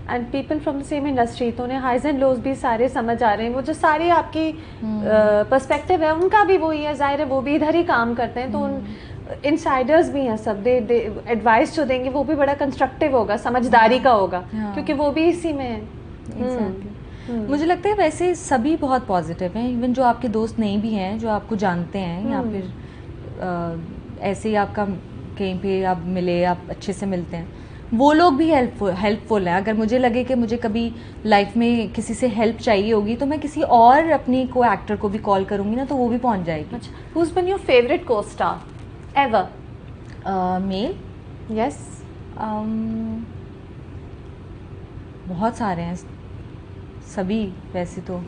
and people from the same industry, तो उन्हें हाइज एंड लोज भी सारे समझ आ रहे हैं। वो जो सारी आपकी पर्सपेक्टिव है उनका भी वही है, जाहिर है वो भी इधर ही काम करते हैं, तो उन इनसाइडर्स भी हैं सब, दे एडवाइस जो देंगे वो भी बड़ा कंस्ट्रक्टिव होगा, समझदारी का होगा, क्योंकि वो भी इसी में है। मुझे लगता है वैसे सभी बहुत पॉजिटिव हैं, इवन जो आपके दोस्त नहीं भी हैं, जो आपको जानते हैं, या फिर ऐसे ही आपका कहीं पे आप मिले, आप अच्छे से मिलते हैं, वो लोग भी हेल्पफुल हैं। अगर मुझे लगे कि मुझे कभी लाइफ में किसी से हेल्प चाहिए होगी तो मैं किसी और अपनी को एक्टर को भी कॉल करूँगी ना, तो वो भी पहुँच जाएगी। अच्छा, who's been your favorite co-star ever? Male Yes. बहुत सारे हैं, सभी वैसे तो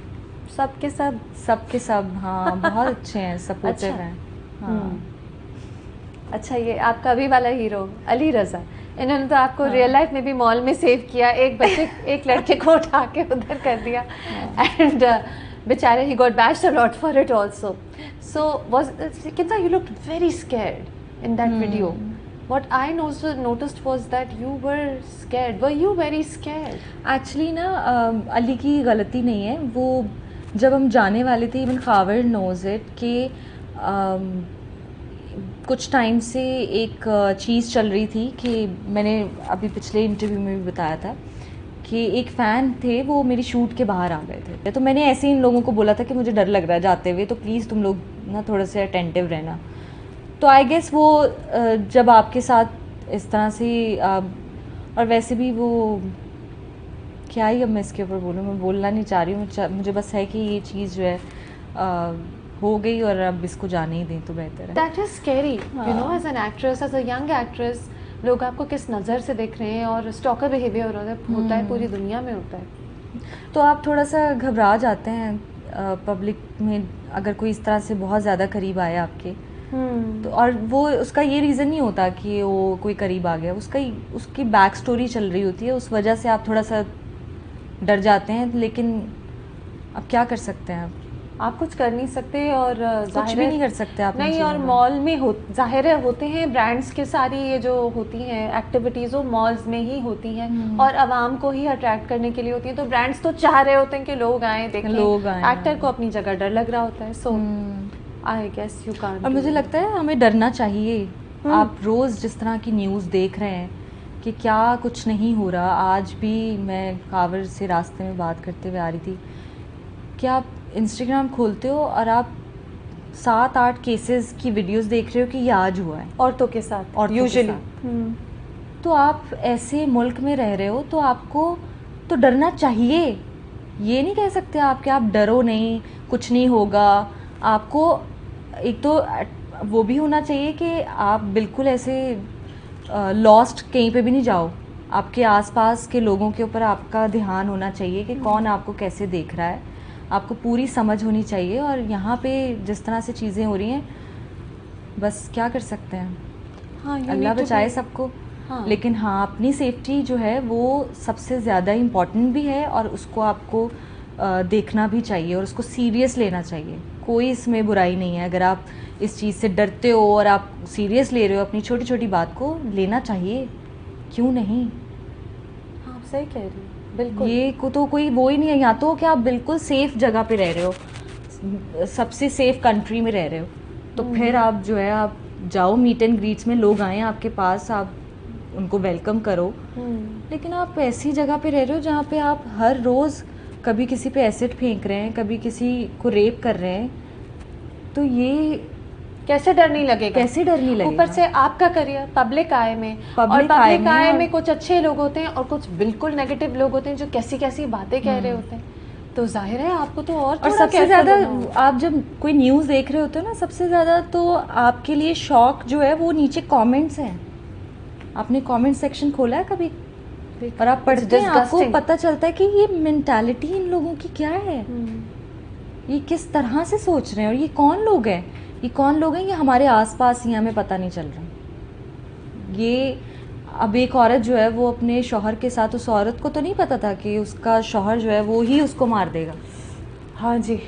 सब के सब। सबके सब, हाँ बहुत अच्छे हैं, सपोर्टिव अच्छा। हैं। हाँ अच्छा, ये आपका अभी वाला हीरो अली रज़ा, इन्होंने तो आपको हाँ। रियल लाइफ में भी मॉल में सेव किया, एक लड़के को उठा के उधर कर दिया, एंड बेचारे he got bashed a lot for it also. So was कितना you looked very scared in that video. What I noticed was that you were scared. Were you very scared? Actually ना अली की गलती नहीं है, वो जब हम जाने वाले थे, इवन खावर नोज इट कि कुछ टाइम से एक चीज़ चल रही थी कि मैंने अभी पिछले इंटरव्यू में भी बताया था कि एक फ़ैन थे, वो मेरी शूट के बाहर आ गए थे, तो मैंने ऐसे ही इन लोगों को बोला था कि मुझे डर लग रहा है जाते हुए, तो प्लीज़ तुम लोग ना थोड़ा सा अटेंटिव रहना। तो आई गेस वो जब आपके साथ इस तरह से और वैसे भी वो क्या ही अब मैं इसके ऊपर बोलूँ, मैं बोलना नहीं चाह रही हूँ, मुझे बस है कि ये चीज़ जो है हो गई और अब इसको जाने ही दें तो बेहतर है। That is scary, you know, as an actress, as a young actress, लोग आपको किस नज़र से देख रहे हैं, और स्टॉकर बिहेवियर होता है, पूरी दुनिया में होता है, तो आप थोड़ा सा घबरा जाते हैं पब्लिक में अगर कोई इस तरह से बहुत ज़्यादा करीब आया आपके। तो और वो उसका ये रीज़न नहीं होता कि वो कोई करीब आ गया, उसकी बैक स्टोरी चल रही होती है, उस वजह से आप थोड़ा सा डर जाते हैं, लेकिन अब क्या कर सकते हैं, आप कुछ कर नहीं सकते, और कुछ भी नहीं कर सकते आप नहीं। और मॉल में जाहिर है होते हैं ब्रांड्स के सारी ये जो होती हैं एक्टिविटीज़, वो मॉल्स में ही होती हैं और आवाम को ही अट्रैक्ट करने के लिए होती हैं, तो ब्रांड्स तो चाह रहे होते हैं कि लोग आएँ देखें, एक्टर को अपनी जगह डर लग रहा होता है, सो आई गेस यू कांट। और मुझे लगता है हमें डरना चाहिए। आप रोज़ जिस तरह की न्यूज़ देख रहे हैं कि क्या कुछ नहीं हो रहा, आज भी मैं कावर से रास्ते में बात करते हुए आ रही थी कि आप इंस्टाग्राम खोलते हो और आप 7-8 केसेस की वीडियोस देख रहे हो कि ये आज हुआ है औरतों के साथ, यूजुअली। तो आप ऐसे मुल्क में रह रहे हो तो आपको तो डरना चाहिए, ये नहीं कह सकते आप कि आप डरो नहीं, कुछ नहीं होगा। आपको एक तो वो भी होना चाहिए कि आप बिल्कुल ऐसे लॉस्ट कहीं पे भी नहीं जाओ, आपके आसपास के लोगों के ऊपर आपका ध्यान होना चाहिए कि कौन आपको कैसे देख रहा है, आपको पूरी समझ होनी चाहिए। और यहाँ पे जिस तरह से चीज़ें हो रही हैं, बस क्या कर सकते हैं, हाँ, अल्लाह बचाए सबको। हाँ। लेकिन हाँ, अपनी सेफ्टी जो है वो सबसे ज़्यादा इम्पॉर्टेंट भी है, और उसको आपको देखना भी चाहिए और उसको सीरियस लेना चाहिए। कोई इसमें बुराई नहीं है, अगर आप इस चीज़ से डरते हो और आप सीरियस ले रहे हो, अपनी छोटी छोटी बात को लेना चाहिए, क्यों नहीं। हाँ, सही कह रही हो, बिल्कुल। ये को तो कोई वो ही नहीं है, या तो कि आप बिल्कुल सेफ जगह पे रह रहे हो, सबसे सेफ कंट्री में रह रहे हो, तो फिर आप जो है आप जाओ मीट एंड ग्रीट्स में, लोग आए आपके पास, आप उनको वेलकम करो। लेकिन आप ऐसी जगह पे रह रहे हो जहाँ पे आप हर रोज़ कभी किसी पे एसिड फेंक रहे हैं, कभी किसी को रेप कर रहे हैं, तो ये कैसे डर नहीं लगेगा, कैसे डर नहीं लगेगा। ऊपर से आपका करियर पब्लिक आय में, और पब्लिक आय में कुछ अच्छे लोग होते हैं और कुछ बिल्कुल नेगेटिव लोग होते हैं जो कैसी कैसी बातें कह रहे होते हैं, तो जाहिर है आपको तो और सबसे ज़्यादा आप जब कोई न्यूज़ देख रहे होते हो ना, सबसे ज़्यादा तो आपके लिए शॉक जो है वो नीचे कमेंट्स हैं। आपने कमेंट सेक्शन खोला है कभी, और आप पढ़ते हैं, आपको पता चलता है कि ये मेंटालिटी इन लोगों की क्या है, ये किस तरह से सोच रहे हैं, और ये कौन लोग हैं, ये कौन लोग हैं, ये हमारे आसपास ही हमें पता नहीं चल रहा। ये अब एक औरत जो है वो अपने शौहर के साथ, उस औरत को तो नहीं पता था कि उसका शौहर जो है वो ही उसको मार देगा। हाँ जी,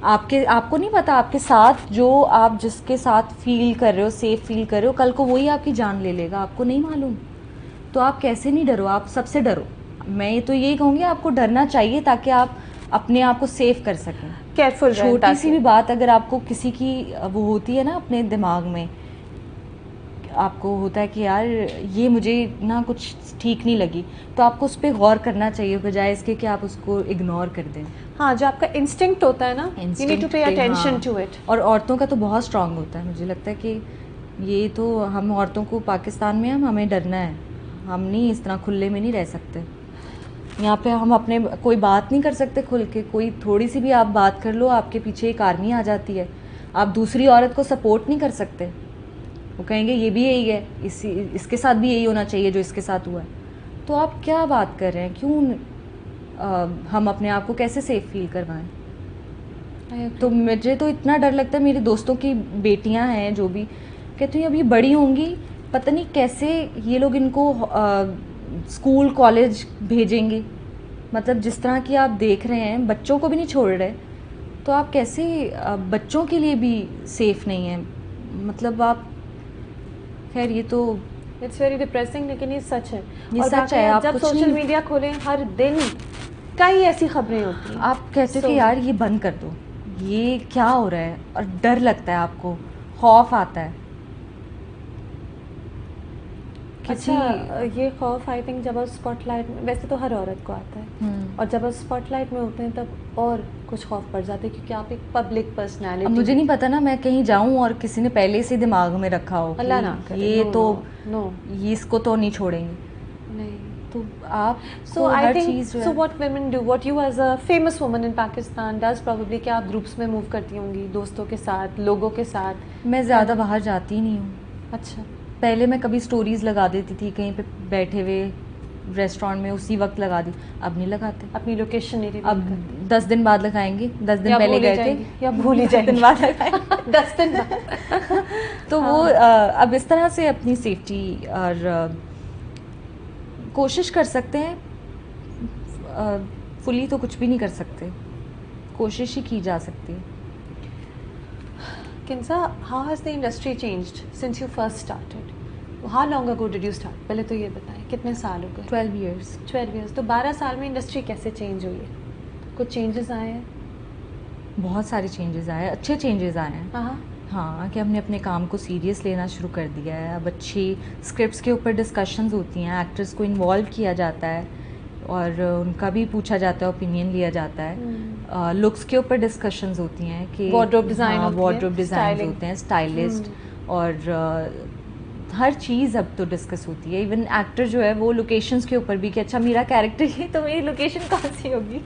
आपको नहीं पता, आपके साथ जो आप जिसके साथ फील कर रहे हो, सेफ फील कर रहे हो, कल को वही आपकी जान ले लेगा, आपको नहीं मालूम। तो आप कैसे नहीं डरो, आप सबसे डरो। मैं तो यही कहूँगी, आपको डरना चाहिए ताकि आप अपने आप को सेफ कर सकें। केयरफुल, छोटी सी भी बात अगर आपको किसी की वो होती है ना अपने दिमाग में, आपको होता है कि यार ये मुझे ना कुछ ठीक नहीं लगी, तो आपको उस पर गौर करना चाहिए बजाय इसके कि आप उसको इग्नोर कर दें। हाँ, जो आपका इंस्टिंक्ट होता है ना, you need to pay attention to it. और औरतों का तो बहुत स्ट्रांग होता है, मुझे लगता है कि ये तो हम औरतों को पाकिस्तान में हमें डरना है, हम नहीं इस तरह खुले में नहीं रह सकते। यहाँ पे हम अपने कोई बात नहीं कर सकते खुल के, कोई थोड़ी सी भी आप बात कर लो आपके पीछे एक आर्मी आ जाती है, आप दूसरी औरत को सपोर्ट नहीं कर सकते, वो कहेंगे ये भी यही है, इसके साथ भी यही होना चाहिए जो इसके साथ हुआ है। तो आप क्या बात कर रहे हैं, क्यों हम अपने आप को कैसे सेफ फील करवाएं? तो मुझे तो इतना डर लगता है, मेरे दोस्तों की बेटियां हैं जो भी कहती हैं अभी बड़ी होंगी, पता नहीं कैसे ये लोग इनको स्कूल कॉलेज भेजेंगे, मतलब जिस तरह की आप देख रहे हैं बच्चों को भी नहीं छोड़ रहे, तो आप कैसे बच्चों के लिए भी सेफ नहीं है, मतलब आप, खैर ये तो इट्स वेरी डिप्रेसिंग, लेकिन ये सच है। ये और सच है। आप जब सोशल मीडिया खोलें हर दिन कई ऐसी खबरें होती हैं, आप कहते हो कि यार ये बंद कर दो, ये क्या हो रहा है, और डर लगता है, आपको खौफ आता है। अच्छा, ये खौफ आई थिंक जब आप स्पॉटलाइट में, वैसे तो हर औरत को आता है, और जब आप स्पॉटलाइट में होते हैं तब और कुछ खौफ पड़ जाते हैं, क्योंकि आप एक पब्लिक पर्सनैलिटी। अब मुझे नहीं पता ना, मैं कहीं जाऊं और किसी ने पहले से दिमाग में रखा हो अल्लाह ना करे, ये नो, तो नो, ये इसको तो नहीं छोड़ेंगे, नहीं। तो आप So I think so what women do, what you as a famous woman in Pakistan does probably, कि आप ग्रुप्स में मूव करती होंगी दोस्तों के साथ, लोगों के साथ? मैं ज़्यादा बाहर जाती ही नहीं हूँ। अच्छा। पहले मैं कभी स्टोरीज लगा देती थी कहीं पे बैठे हुए रेस्टोरेंट में, उसी वक्त लगा दी, अब नहीं लगाते। अपनी लोकेशन नहीं अब 10 दिन बाद लगाएंगे, 10 दिन पहले गए थे या भूल ही जाएंगे, 10 दिन बाद लगाएंगे 10 दिन बाद। तो वो अब इस तरह से अपनी सेफ्टी और कोशिश कर सकते हैं, फुली तो कुछ भी नहीं कर सकते, कोशिश ही की जा सकती है। Kinza, how has the industry changed since you first started? How long ago did you start? पहले तो ये बताएं, कितने साल हो गए? 12 years। 12 years। तो 12 साल में इंडस्ट्री कैसे चेंज हुई है? कुछ चेंजेस आए हैं? बहुत सारे चेंजेस आए हैं, अच्छे चेंजेस आए हैं। हाँ, कि हमने अपने काम को सीरियस लेना शुरू कर दिया है, अब अच्छी स्क्रिप्ट्स के ऊपर डिस्कशंस होती हैं, एक्टर्स को इन्वॉल्व किया जाता है और उनका भी पूछा जाता है, ओपिनियन लिया जाता है, लुक्स के ऊपर डिस्कशंस होती हैं कि वार्डरोब डिज़ाइन, वार्डरोब डिज़ाइन होते हैं, स्टाइलिस्ट, और हर चीज़ अब तो डिस्कस होती है। इवन एक्टर जो है वो लोकेशंस के ऊपर भी कि अच्छा मेरा कैरेक्टर ये, तो मेरी लोकेशन कौन सी होगी।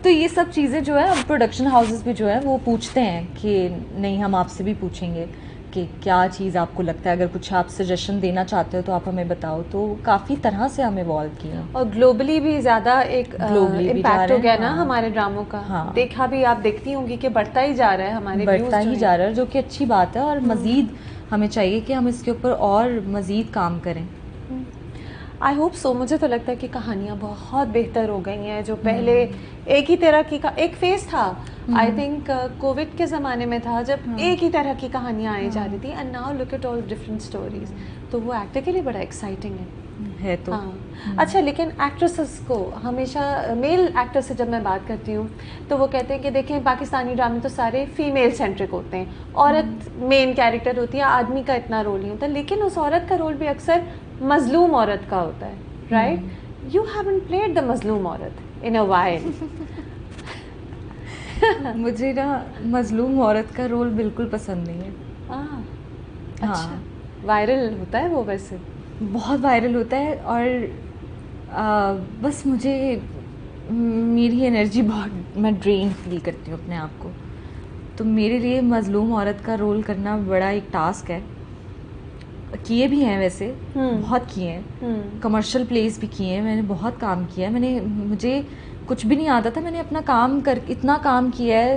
तो ये सब चीज़ें जो है अब प्रोडक्शन हाउसेस भी जो है वो पूछते हैं कि नहीं, हम आपसे भी पूछेंगे कि क्या चीज़ आपको लगता है, अगर कुछ आप सजेशन देना चाहते हो तो आप हमें बताओ। तो काफ़ी तरह से हम इवॉल्व किए हैं, और ग्लोबली भी ज़्यादा एक इम्पैक्ट हो गया ना हमारे ड्रामों का। हाँ, देखा भी आप देखती होंगी कि बढ़ता ही जा रहा है, हमारे बढ़ता ही जा रहा है, जो कि अच्छी बात है, और मज़ीद हमें चाहिए कि हम इसके ऊपर और मज़ीद काम करें। I hope so. मुझे तो लगता है कि कहानियाँ बहुत बेहतर हो गई हैं। जो पहले एक ही तरह की एक फेज था, आई थिंक कोविड के ज़माने में था, जब एक ही तरह की कहानियाँ आई जा रही थी, and now look at all different stories. तो वो एक्टर के लिए बड़ा एक्साइटिंग है तो। हाँ। अच्छा, लेकिन एक्ट्रेसेस को हमेशा, मेल एक्टर से जब मैं बात करती हूँ तो वो कहते हैं कि देखें पाकिस्तानी ड्रामे तो सारे फीमेल सेंट्रिक होते हैं, औरत मेन कैरेक्टर होती है, आदमी का इतना रोल नहीं होता, लेकिन उस औरत का रोल भी अक्सर मजलूम औरत का होता है, right? You haven't played the मजलूम औरत इन अ व्हाइल। मुझे ना मजलूम औरत का रोल बिल्कुल पसंद नहीं है। अच्छा, वायरल होता है वो, वैसे बहुत वायरल होता है, और बस मुझे मेरी एनर्जी बहुत, मैं ड्रेन फील करती हूँ अपने आप को, तो मेरे लिए मजलूम औरत का रोल करना बड़ा एक टास्क है। किए भी हैं वैसे, बहुत किए हैं, कमर्शियल प्लेस भी किए हैं, मैंने बहुत काम किया है, मुझे कुछ भी नहीं आता था, मैंने अपना काम इतना काम किया है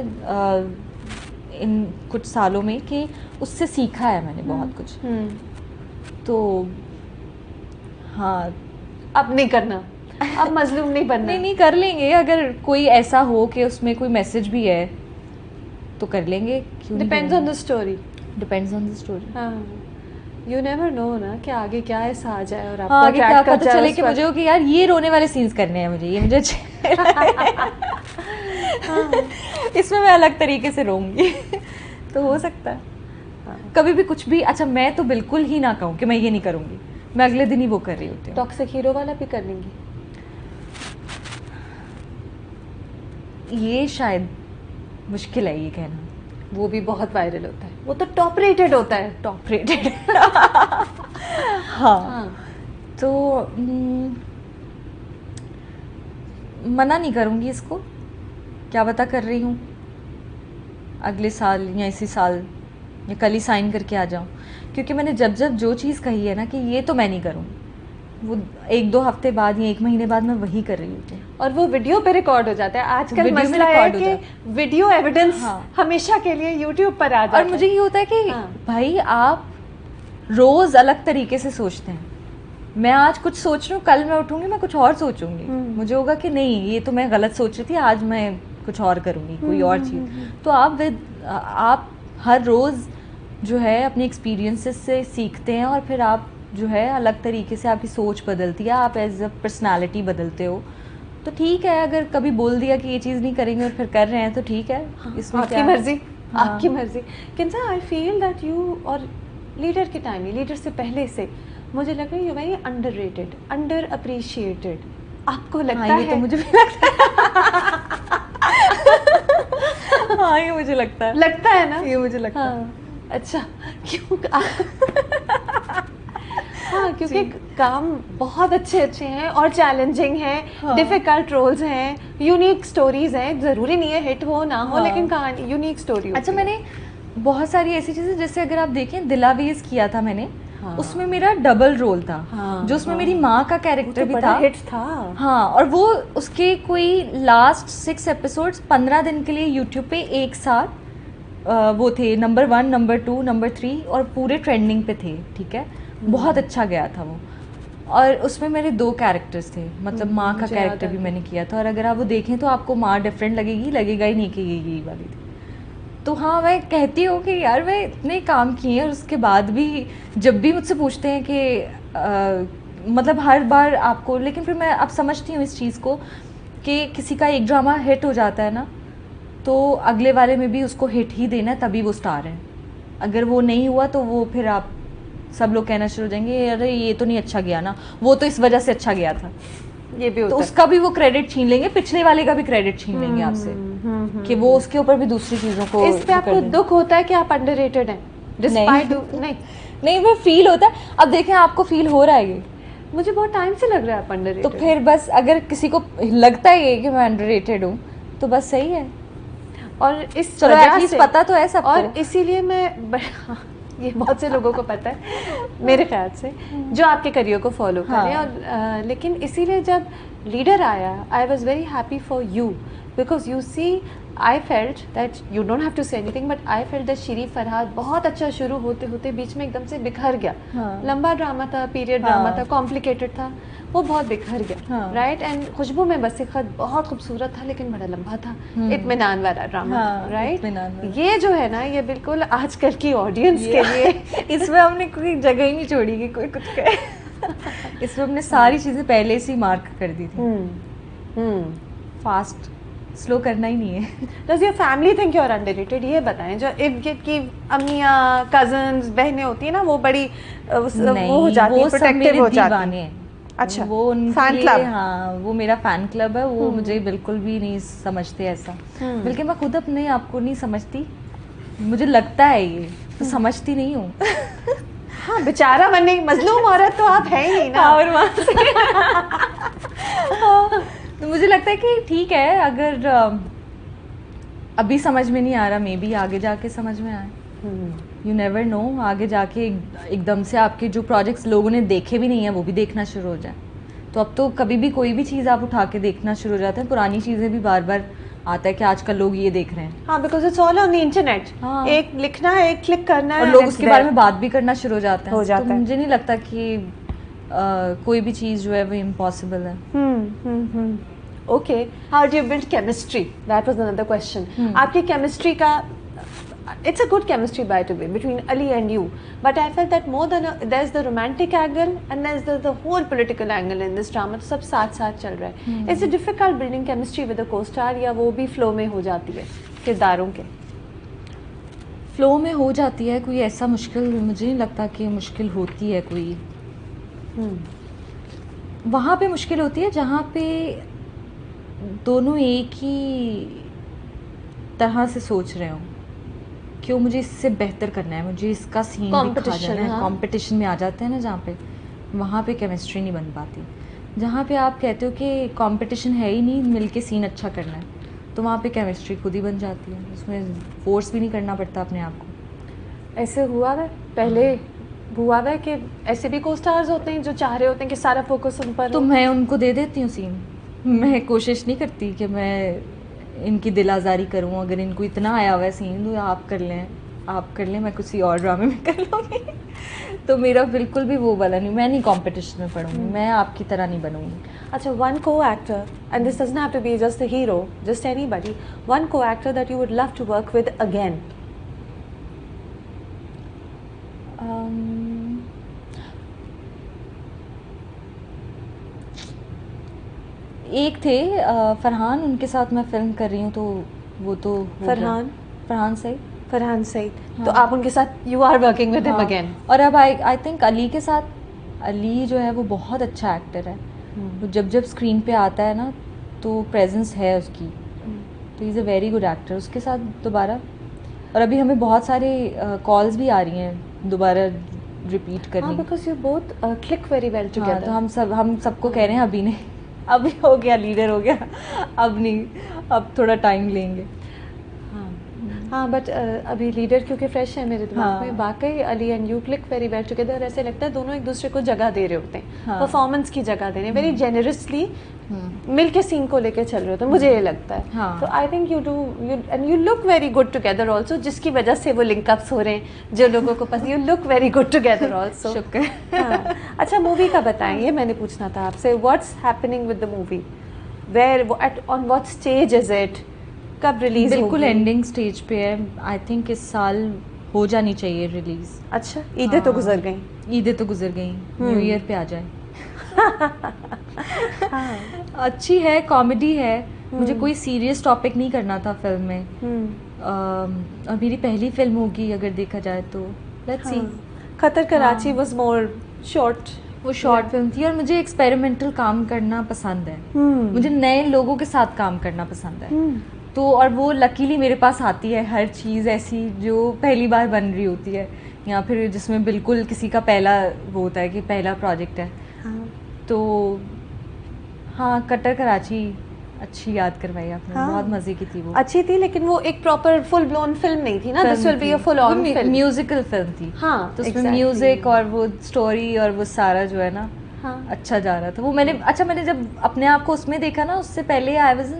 इन कुछ सालों में कि उससे सीखा है मैंने बहुत कुछ। तो हाँ, अब नहीं करना, अब मजलूम नहीं बनना। नहीं कर लेंगे, अगर कोई ऐसा हो कि उसमें कोई मैसेज भी है तो कर लेंगे, क्यों नहीं। Depends on the story, depends on the story. हाँ, यू नेवर नो ना कि आगे क्या ऐसा आ जाए और आपको आगे क्या पता चले कि मुझे हो कि यार ये रोने वाले सीन्स करने हैं मुझे, ये मुझे इसमें मैं अलग तरीके से रोऊंगी। तो हो सकता है कभी भी कुछ भी। अच्छा, मैं तो बिल्कुल ही ना कहूँ कि मैं ये नहीं करूँगी, मैं अगले दिन ही वो कर रही होती हूँ। टॉक्सिक हीरो वाला भी कर लेंगी? ये शायद मुश्किल है ये कहना, वो भी बहुत वायरल होता है, वो तो टॉप रेटेड होता है, टॉप रेटेड। हाँ, तो मना नहीं करूँगी इसको, क्या पता कर रही हूँ अगले साल या इसी साल या कल ही साइन करके आ जाऊँ, क्योंकि मैंने जब जब जो चीज़ कही है ना कि ये तो मैं नहीं करूँगी, वो 1-2 हफ्ते बाद या 1 महीने बाद मैं वही कर रही होती हूँ। और वो वीडियो पे रिकॉर्ड हो जाता है। आजकल वीडियो में मसला है रिकॉर्ड हो कि वीडियो एविडेंस हाँ। हमेशा के लिए यूट्यूब पर आ जाता है। और मुझे ये होता है कि हाँ। भाई आप रोज़ अलग तरीके से सोचते हैं। मैं आज कुछ सोच रही हूँ, कल मैं उठूंगी मैं कुछ और सोचूंगी, मुझे होगा कि नहीं ये तो मैं गलत सोच रही थी, आज मैं कुछ और करूँगी, कोई और चीज़। तो आप हर रोज़ जो है अपने एक्सपीरियंसेस से सीखते हैं और फिर आप जो है अलग तरीके से आपकी सोच बदलती है, आप एज अ पर्सनालिटी बदलते हो। तो ठीक है, अगर कभी बोल दिया कि ये चीज़ नहीं करेंगे और फिर कर रहे हैं तो ठीक है, इसमें आपकी क्या मर्जी। हाँ। आपकी मर्जी। किंसा आई फील दैट यू, और लीडर के टाइम, लीडर से पहले से मुझे लग रहा है you very underrated, under appreciated. आपको लगता हाँ, ये है? तो मुझे भी लगता है। हाँ, ये मुझे लगता है। लगता है ना? ये मुझे लगता है। हाँ, अच्छा, क्यों? हाँ, क्योंकि काम बहुत अच्छे अच्छे हैं और चैलेंजिंग हैं, हाँ। डिफिकल्ट रोल्स हैं, यूनिक स्टोरीज हैं। जरूरी नहीं है हिट हो ना हो, हाँ। लेकिन कहानी यूनिक स्टोरी। अच्छा, मैंने बहुत सारी ऐसी चीज़ें, जैसे अगर आप देखें दिलावेज किया था मैंने, हाँ। उसमें मेरा डबल रोल था। हाँ, जो उसमें हाँ। मेरी माँ का कैरेक्टर भी था, हिट था। हाँ, और वो उसके कोई लास्ट 6 एपिसोड्स 15 दिन के लिए यूट्यूब पे एक साथ वो थे नंबर 1, नंबर 2, नंबर 3 और पूरे ट्रेंडिंग पे थे। ठीक है, बहुत अच्छा गया था वो। और उसमें मेरे 2 कैरेक्टर्स थे, मतलब माँ का मुझे कैरेक्टर याद भी आता मैंने किया था। और अगर आप वो देखें तो आपको माँ डिफरेंट लगेगी, लगेगा ही नहीं कि ये यही वाली थी। तो हाँ, मैं कहती हूँ कि यार मैं इतने काम किए और उसके बाद भी जब भी मुझसे पूछते हैं कि मतलब हर बार आपको, लेकिन फिर मैं अब समझती हूँ इस चीज़ को कि किसी का एक ड्रामा हिट हो जाता है ना, तो अगले वाले में भी उसको हिट ही देना है, तभी वो स्टार है। अगर वो नहीं हुआ तो वो फिर आप सब लोग कहना शुरू हो जाएंगे अरे ये तो नहीं अच्छा गया ना, वो तो इस वजह से अच्छा गया था। ये भी तो होता है। उसका भी वो क्रेडिट छीन लेंगे, पिछले वाले का भी क्रेडिट छीन लेंगे आपसे, कि वो उसके ऊपर भी दूसरी चीज़ों को इस पे आपको दुख होता है कि आप अंडररेटेड हैं? डिस्पाइट नहीं, नहीं, वो फील होता है। अब देखें आपको फील हो रहा है ये, मुझे बहुत टाइम से लग रहा है आप अंडररेटेड। तो फिर बस अगर किसी को लगता है ये कि मैं अंडररेटेड हूँ तो बस सही है। और इस चलो वजह एटलीस्ट से पता तो है सबको। और इसीलिए मैं ये बहुत से लोगों को पता है मेरे ख्याल से, जो आपके करियर को फॉलो करें। हाँ। और लेकिन इसीलिए जब लीडर आया, I was very happy for you, because you see I felt that you don't have to say anything, but I felt that Shirin Farhad बहुत अच्छा शुरू होते होते बीच में एकदम से बिखर गया। हाँ। लंबा ड्रामा था, पीरियड हाँ। ड्रामा था, कॉम्प्लिकेटेड था, वो बहुत बिखर गया। हाँ। राइट। एंड खुशबू में बस खत बहुत खूबसूरत था, लेकिन बड़ा लंबा था, इत्मीनान वाला ड्रामा। हाँ, राइट। इत्मीनान वाला। ये जो है ना, ये बिल्कुल आजकल की ऑडियंस के लिए इसमें हमने कोई जगह ही नहीं छोड़ी कि कोई कुछ कहे। इसमें हमने सारी चीज़ें पहले से ही मार्क कर दी थी। फास्ट स्लो करना ही नहीं है। Does your family think you're underrated? ये बताएं। जो इर्द गिर्द की अम्मियाँ, कजन्स, बहनें होती है ना, वो बड़ी वो हो जाती है, प्रोटेक्टिव हो जाती है। अच्छा, वो उनके फैन लिए, क्लब। हाँ, वो मेरा फैन क्लब है। वो मुझे बिल्कुल भी नहीं समझते ऐसा, बल्कि मैं खुद अपने आप को नहीं समझती। मुझे लगता है ये तो समझती नहीं हूँ। हाँ, बेचारा बनने की मजलूम औरत तो आप है ही नहीं ना। और वहाँ से तो मुझे लगता है कि ठीक है, अगर अभी समझ में नहीं आ रहा, मे बी आगे जाके समझ में आए। यू नेवर नो, आगे जाके एकदम से आपके जो प्रोजेक्ट्स लोगों ने देखे भी नहीं है वो भी देखना शुरू हो जाए। तो अब तो कभी भी कोई भी चीज़ आप उठा के देखना शुरू हो जाते हैं, पुरानी चीज़ें भी बार बार आता है कि आजकल लोग ये देख रहे हैं। हाँ, because it's all on the internet. हाँ। एक लिखना है, एक क्लिक करना है, और लोग उसके बारे में बात भी करना शुरू हो जाते हैं। जाता तो है। मुझे नहीं लगता कि कोई भी चीज़ जो है वो इम्पॉसिबल है। Okay, how do you build chemistry? That was another question. आपकी केमिस्ट्री का, it's a good chemistry by the way between Ali and you, but I felt that more than there's the romantic angle and there's the whole political angle in this drama, तो सब साथ साथ चल रहा है। Is it difficult building chemistry with a co-star, या वो भी flow में हो जाती है किरदारों के? फ्लो में हो जाती है, कोई ऐसा मुश्किल मुझे नहीं लगता कि मुश्किल होती है कोई। वहाँ पे मुश्किल होती है जहाँ पे दोनों एक ही तरह से सोच रहे हों। क्यों मुझे इससे बेहतर करना है, मुझे इसका सीन दिखा जाना है। कंपटीशन में आ जाते हैं ना जहाँ पे, वहाँ पे केमिस्ट्री नहीं बन पाती। जहाँ पे आप कहते हो कि कंपटीशन है ही नहीं, मिलके सीन अच्छा करना है, तो वहाँ पे केमिस्ट्री खुद ही बन जाती है, उसमें फोर्स भी नहीं करना पड़ता अपने आप को। ऐसे हुआ है पहले, हुआ है कि ऐसे भी को स्टार्स होते हैं जो चाह रहे होते हैं कि सारा फोकस उन पर तो मैं उनको दे देती हूँ सीन, मैं कोशिश नहीं करती कि मैं इनकी दिल आज़ारी करूँ। अगर इनको इतना आया हुआ है सीन तो आप कर लें, मैं किसी और ड्रामे में कर लूँगी। तो मेरा बिल्कुल भी वो वाला नहीं, मैं नहीं कंपटीशन में पढ़ूँगी, मैं आपकी तरह नहीं बनूँगी। अच्छा, one co-actor, and this doesn't have to be just the hero, just anybody, one co-actor that you would love to work with again. एक थे फरहान, उनके साथ मैं फिल्म कर रही हूँ, तो वो तो फरहान सईद। तो आप उनके साथ you are working with him again. और अब आई थिंक अली के साथ, अली जो है वो बहुत अच्छा एक्टर है। वो जब स्क्रीन पे आता है ना तो प्रेजेंस है उसकी, तो is a very good actor. उसके साथ दोबारा, और अभी हमें बहुत सारे कॉल्स भी आ रही हैं दोबारा रिपीट करनी, because you both click very well together. तो हम सबको कह रहे हैं अभी नहीं, अभी हो गया, लीडर हो गया, अब नहीं, अब थोड़ा टाइम लेंगे। हाँ बट अभी लीडर क्योंकि फ्रेश है मेरे दिमाग में। वाकई Ali and you click very well together. ऐसे लगता है दोनों एक दूसरे को जगह दे रहे होते हैं, परफॉर्मेंस की जगह दे रहे हैं, वेरी जेनरसली मिल के सीन को लेके चल रहे होते हैं, मुझे ये लगता है। तो आई think you do and you look very good together also, जिसकी वजह से वो लिंकअप्स हो रहे हैं जो लोगों को पसंद। You look very good together also. शुक्र। अच्छा, मूवी का बताएं, ये मैंने पूछना था आपसे। What's happening with the movie, where on what stage is it, कब रिलीज? बिल्कुल एंडिंग स्टेज पे है, आई थिंक इस साल हो जानी चाहिए रिलीज। अच्छा, ईदें तो गुजर गई, न्यू ईयर पे आ जाए। अच्छी है, कॉमेडी है। मुझे कोई सीरियस टॉपिक नहीं करना था फिल्म में, और मेरी पहली फिल्म होगी अगर देखा जाए तो। Let's see. खतर कराची वाज मोर शॉर्ट, वो शॉर्ट फिल्म थी, और मुझे एक्सपेरिमेंटल काम करना पसंद है। मुझे नए लोगों के साथ काम करना पसंद है, तो और वो लकीली मेरे पास आती है हर चीज़ ऐसी जो पहली बार बन रही होती है, या फिर जिसमें बिल्कुल किसी का पहला वो होता है कि पहला प्रोजेक्ट है। तो हाँ, कटर कराची अच्छी याद करवाई आपने। बहुत मजे की थी वो। अच्छी थी, लेकिन वो एक प्रॉपर फुल ब्लोन फिल्म नहीं थी ना। This will be a full on film, musical film थी। हाँ, तो उसमें म्यूजिक और वो स्टोरी और वो सारा जो है ना, अच्छा जा रहा था वो। मैंने जब अपने आप को उसमें देखा ना, उससे पहले आई वाज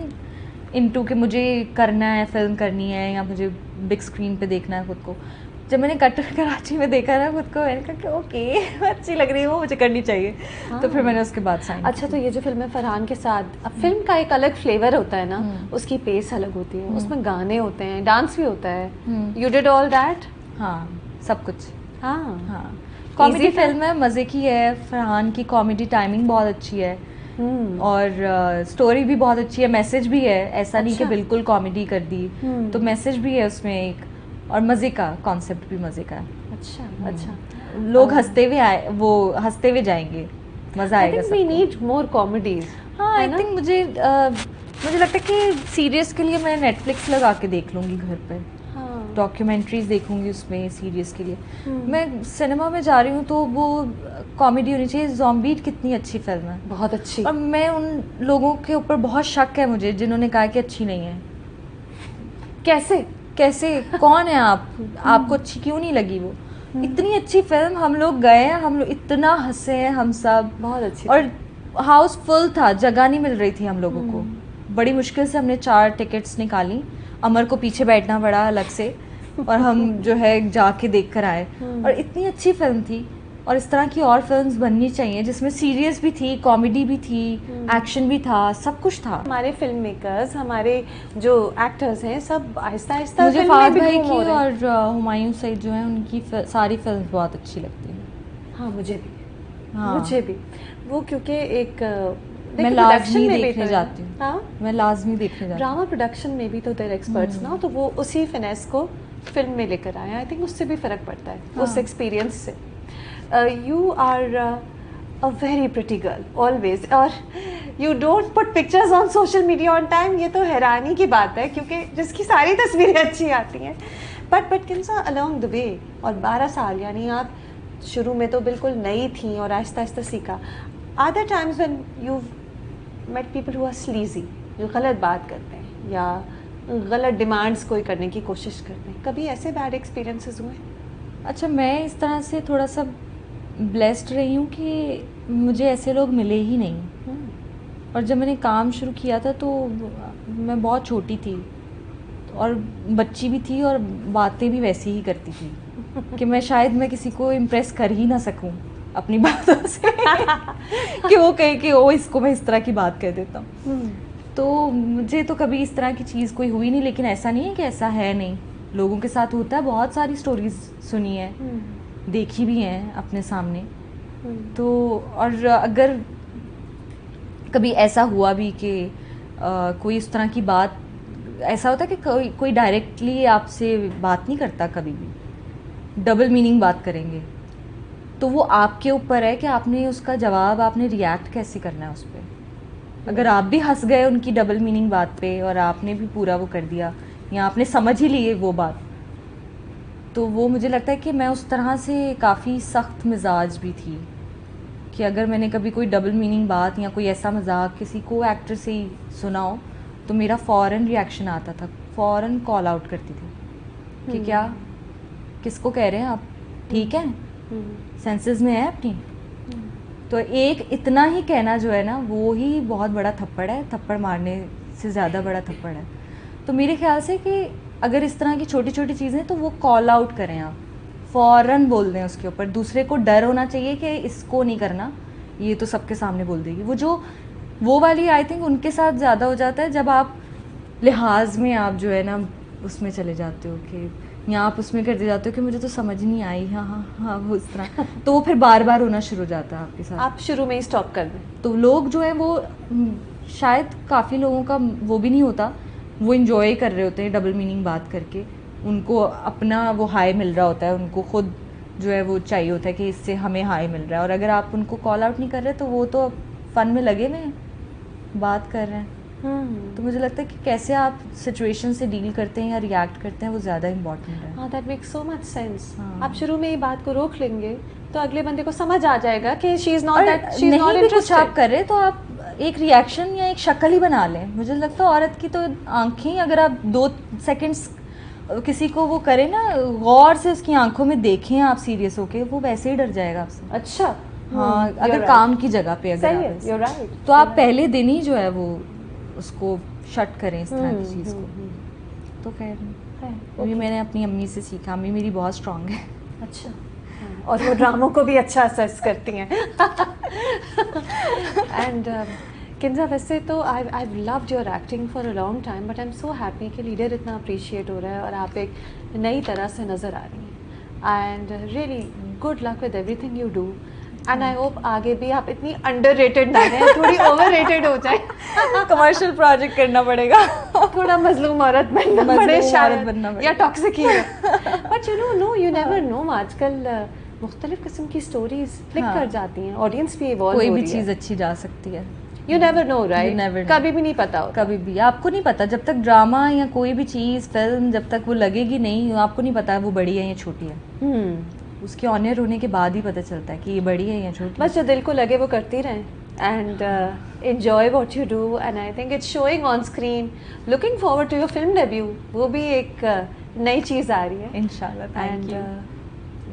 इनटू कि मुझे करना है, फिल्म करनी है, या मुझे बिग स्क्रीन पे देखना है खुद को। जब मैंने कटर कराची में देखा ना खुद को, मैंने कहा कि ओके अच्छी लग रही है, वो मुझे करनी चाहिए। तो फिर मैंने उसके बाद साइन। अच्छा, तो ये जो फिल्म है फरहान के साथ, अब फिल्म का एक अलग फ्लेवर होता है ना, उसकी पेस अलग होती है, उसमें गाने होते हैं, डांस भी होता है। You did all that? हाँ, सब कुछ। हाँ, कॉमेडी फिल्म है, मज़े की है। फरहान की कॉमेडी टाइमिंग बहुत अच्छी है, और स्टोरी भी बहुत अच्छी है, मैसेज भी है। ऐसा नहीं कि बिल्कुल कॉमेडी कर दी, तो मैसेज भी है उसमें एक, और मज़े का कॉन्सेप्ट भी मज़े का है। अच्छा, लोग हंसते हुए जाएंगे, मज़ा आएगा। We need more comedies. हाँ, आई थिंक मुझे लगता है कि सीरियस के लिए मैं नेटफ्लिक्स लगा के देख लूँगी घर पे, डॉक्यूमेंट्रीज देखूंगी उसमें। सीरीज के लिए मैं सिनेमा में जा रही हूँ तो वो कॉमेडी होनी चाहिए। ज़ॉम्बी कितनी अच्छी फिल्म है, बहुत अच्छी। और मैं उन लोगों के ऊपर बहुत शक है मुझे जिन्होंने कहा कि अच्छी नहीं है। कैसे कौन है आप? आपको अच्छी क्यों नहीं लगी वो? इतनी अच्छी फिल्म, हम लोग गए हैं, हम लोग इतना हंसे हैं हम सब, बहुत अच्छी। और हाउस फुल था, जगह नहीं मिल रही थी हम लोगों को। बड़ी मुश्किल से हमने 4 टिकट्स निकाली, अमर को पीछे बैठना पड़ा अलग से, और हम जो है जाके देख कर आए। और इतनी अच्छी फिल्म थी, और इस तरह की और फिल्म्स बननी चाहिए जिसमें सीरियस भी थी, कॉमेडी भी थी, एक्शन भी था, सब कुछ था। हमारे फिल्म मेकर्स, हमारे जो एक्टर्स हैं, सब आहिस्ता आहिस्ता मुझे फाद भाई की और हुमायूं सईद जो है उनकी सारी फिल्म बहुत अच्छी लगती है। हाँ, मुझे भी वो, क्योंकि एक मैं लाजमी देखने जाती हूँ। हाँ, मैं लाजमी देखने जाती हूँ। ड्रामा प्रोडक्शन में भी तो देयर एक्सपर्ट्स ना, तो वो उसी फिनेस को फिल्म में लेकर आए। आई थिंक उससे भी फर्क पड़ता है, उस एक्सपीरियंस से। You are a very pretty girl always, और you don't put pictures on social media on time. ये तो हैरानी की बात है, क्योंकि जिसकी सारी तस्वीरें अच्छी आती हैं। बट किंसा अलोंग द वे, और 12 साल यानी आप शुरू में तो बिल्कुल नई थी और आहिस्ता आहिस्ता सीखा. Are there times when you met people who are sleazy, जो गलत बात करते हैं या गलत डिमांड्स कोई करने की कोशिश करते हैं, कभी ऐसे बैड एक्सपीरियंसेस हुए? अच्छा, मैं इस तरह से थोड़ा सा ब्लेस्ड रही हूँ कि मुझे ऐसे लोग मिले ही नहीं. और जब मैंने काम शुरू किया था तो मैं बहुत छोटी थी और बच्ची भी थी और बातें भी वैसी ही करती थी कि मैं किसी को इम्प्रेस कर ही ना सकूं अपनी बातों से कि वो कहे कि ओ इसको मैं इस तरह की बात कह देता हूँ. तो मुझे तो कभी इस तरह की चीज़ कोई हुई नहीं. लेकिन ऐसा नहीं है कि ऐसा है नहीं, लोगों के साथ होता है. बहुत सारी स्टोरीज सुनी है, देखी भी हैं अपने सामने. तो और अगर कभी ऐसा हुआ भी कि कोई इस तरह की बात, ऐसा होता है कि कोई डायरेक्टली आपसे बात नहीं करता, कभी भी डबल मीनिंग बात करेंगे, तो वो आपके ऊपर है कि आपने उसका जवाब, आपने रिएक्ट कैसे करना है उस पर. अगर आप भी हंस गए उनकी डबल मीनिंग बात पे और आपने भी पूरा वो कर दिया या आपने समझ ही लिए वो बात, तो वो मुझे लगता है कि मैं उस तरह से काफ़ी सख्त मिजाज भी थी कि अगर मैंने कभी कोई डबल मीनिंग बात या कोई ऐसा मजाक किसी को एक्टर से ही सुना हो तो मेरा फ़ौरन रिएक्शन आता था, फ़ौरन कॉल आउट करती थी कि क्या, किसको कह रहे हैं आप, ठीक है, सेंसेस में है अपनी. तो एक इतना ही कहना जो है ना, वो ही बहुत बड़ा थप्पड़ है, थप्पड़ मारने से ज़्यादा बड़ा थप्पड़ है. तो मेरे ख्याल से कि अगर इस तरह की छोटी छोटी चीज़ें, तो वो कॉल आउट करें, आप फ़ौरन बोल दें उसके ऊपर. दूसरे को डर होना चाहिए कि इसको नहीं करना, ये तो सबके सामने बोल देगी. वो वाली आई थिंक उनके साथ ज़्यादा हो जाता है जब आप लिहाज में आप जो है ना उसमें चले जाते हो कि, या आप उसमें कर दे जाते हो कि मुझे तो समझ नहीं आई, हाँ हाँ हाँ, वो उस तरह. तो वो फिर बार बार होना शुरू हो जाता है आपके साथ. आप शुरू में ही स्टॉप कर दें. तो लोग जो है वो शायद काफ़ी लोगों का वो भी नहीं होता, वो इंजॉय कर रहे होते हैं डबल मीनिंग बात करके. उनको अपना वो हाई मिल रहा होता है, उनको खुद जो है वो चाहिए होता है कि इससे हमें हाई मिल रहा है. और अगर आप उनको कॉल आउट नहीं कर रहे तो वो तो फ़न में लगे हुए हैं, बात कर रहे हैं. तो मुझे लगता है कि कैसे आप सिचुएशन से डील करते हैं या रिएक्ट करते हैं वो ज़्यादा इम्पोर्टेंट है. हाँ, that makes so much sense. आप शुरू में ही बात को रोक लेंगे तो अगले बंदे को समझ आ जाएगा कि she is not that, she is not interested. कुछ आप कर रहे तो आप एक रिएक्शन या एक शक्ल ही बना लें. मुझे लगता है औरत की तो आँखें, अगर आप 2 सेकेंड्स किसी को वो करें ना, गौर से उसकी आंखों में देखें आप सीरियस होके, वो वैसे ही डर जाएगा आपसे. अच्छा. हाँ, अगर काम की जगह पे अगर you're right. तो आप पहले दिन ही जो है वो उसको शट करें इस तरह की चीज़ को. तो खैर ये मैंने अपनी अम्मी से सीखा. अम्मी मेरी बहुत स्ट्रांग है. अच्छा. और वो ड्रामों को भी अच्छा असेस करती हैं. एंड किंजा, वैसे तो I loved your acting for a long time, but I am so happy कि लीडर इतना अप्रिशिएट हो रहा है और आप एक नई तरह से नज़र आ रही हैं. And really good luck with everything you do. And I hope आगे भी आप इतनी अंडररेटेड ना रहें, थोड़ी ओवररेटेड हो जाए. कमर्शियल प्रोजेक्ट करना पड़ेगा. थोड़ा मजलूम औरत बनना पड़े शायद, बनना पड़े या toxic he. But you never know, आजकल मुख्तलिफ किस्म की स्टोरीज क्लिक कर जाती हैं, ऑडियंस भी इवॉल्व हो रही है. कोई भी चीज़ अच्छी जा सकती है. You never know, right? कभी भी नहीं पता होता. कभी भी आपको नहीं पता, जब तक ड्रामा या कोई भी चीज़, फिल्म, जब तक वो लगेगी नहीं, आपको नहीं पता वो बड़ी है या छोटी है. उसके ऑनर होने के बाद ही पता चलता है कि ये बड़ी है या छोटी. बस जो दिल को लगे वो करती रहें. And enjoy what you do, and I think it's showing on screen. Looking forward to your film debut. वो भी एक नई चीज़ आ रही है. इंशाल्लाह. Thank you.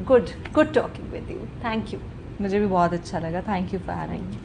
Good talking with you. Thank you. मुझे भी बहुत अच्छा लगा. Thank you for having me.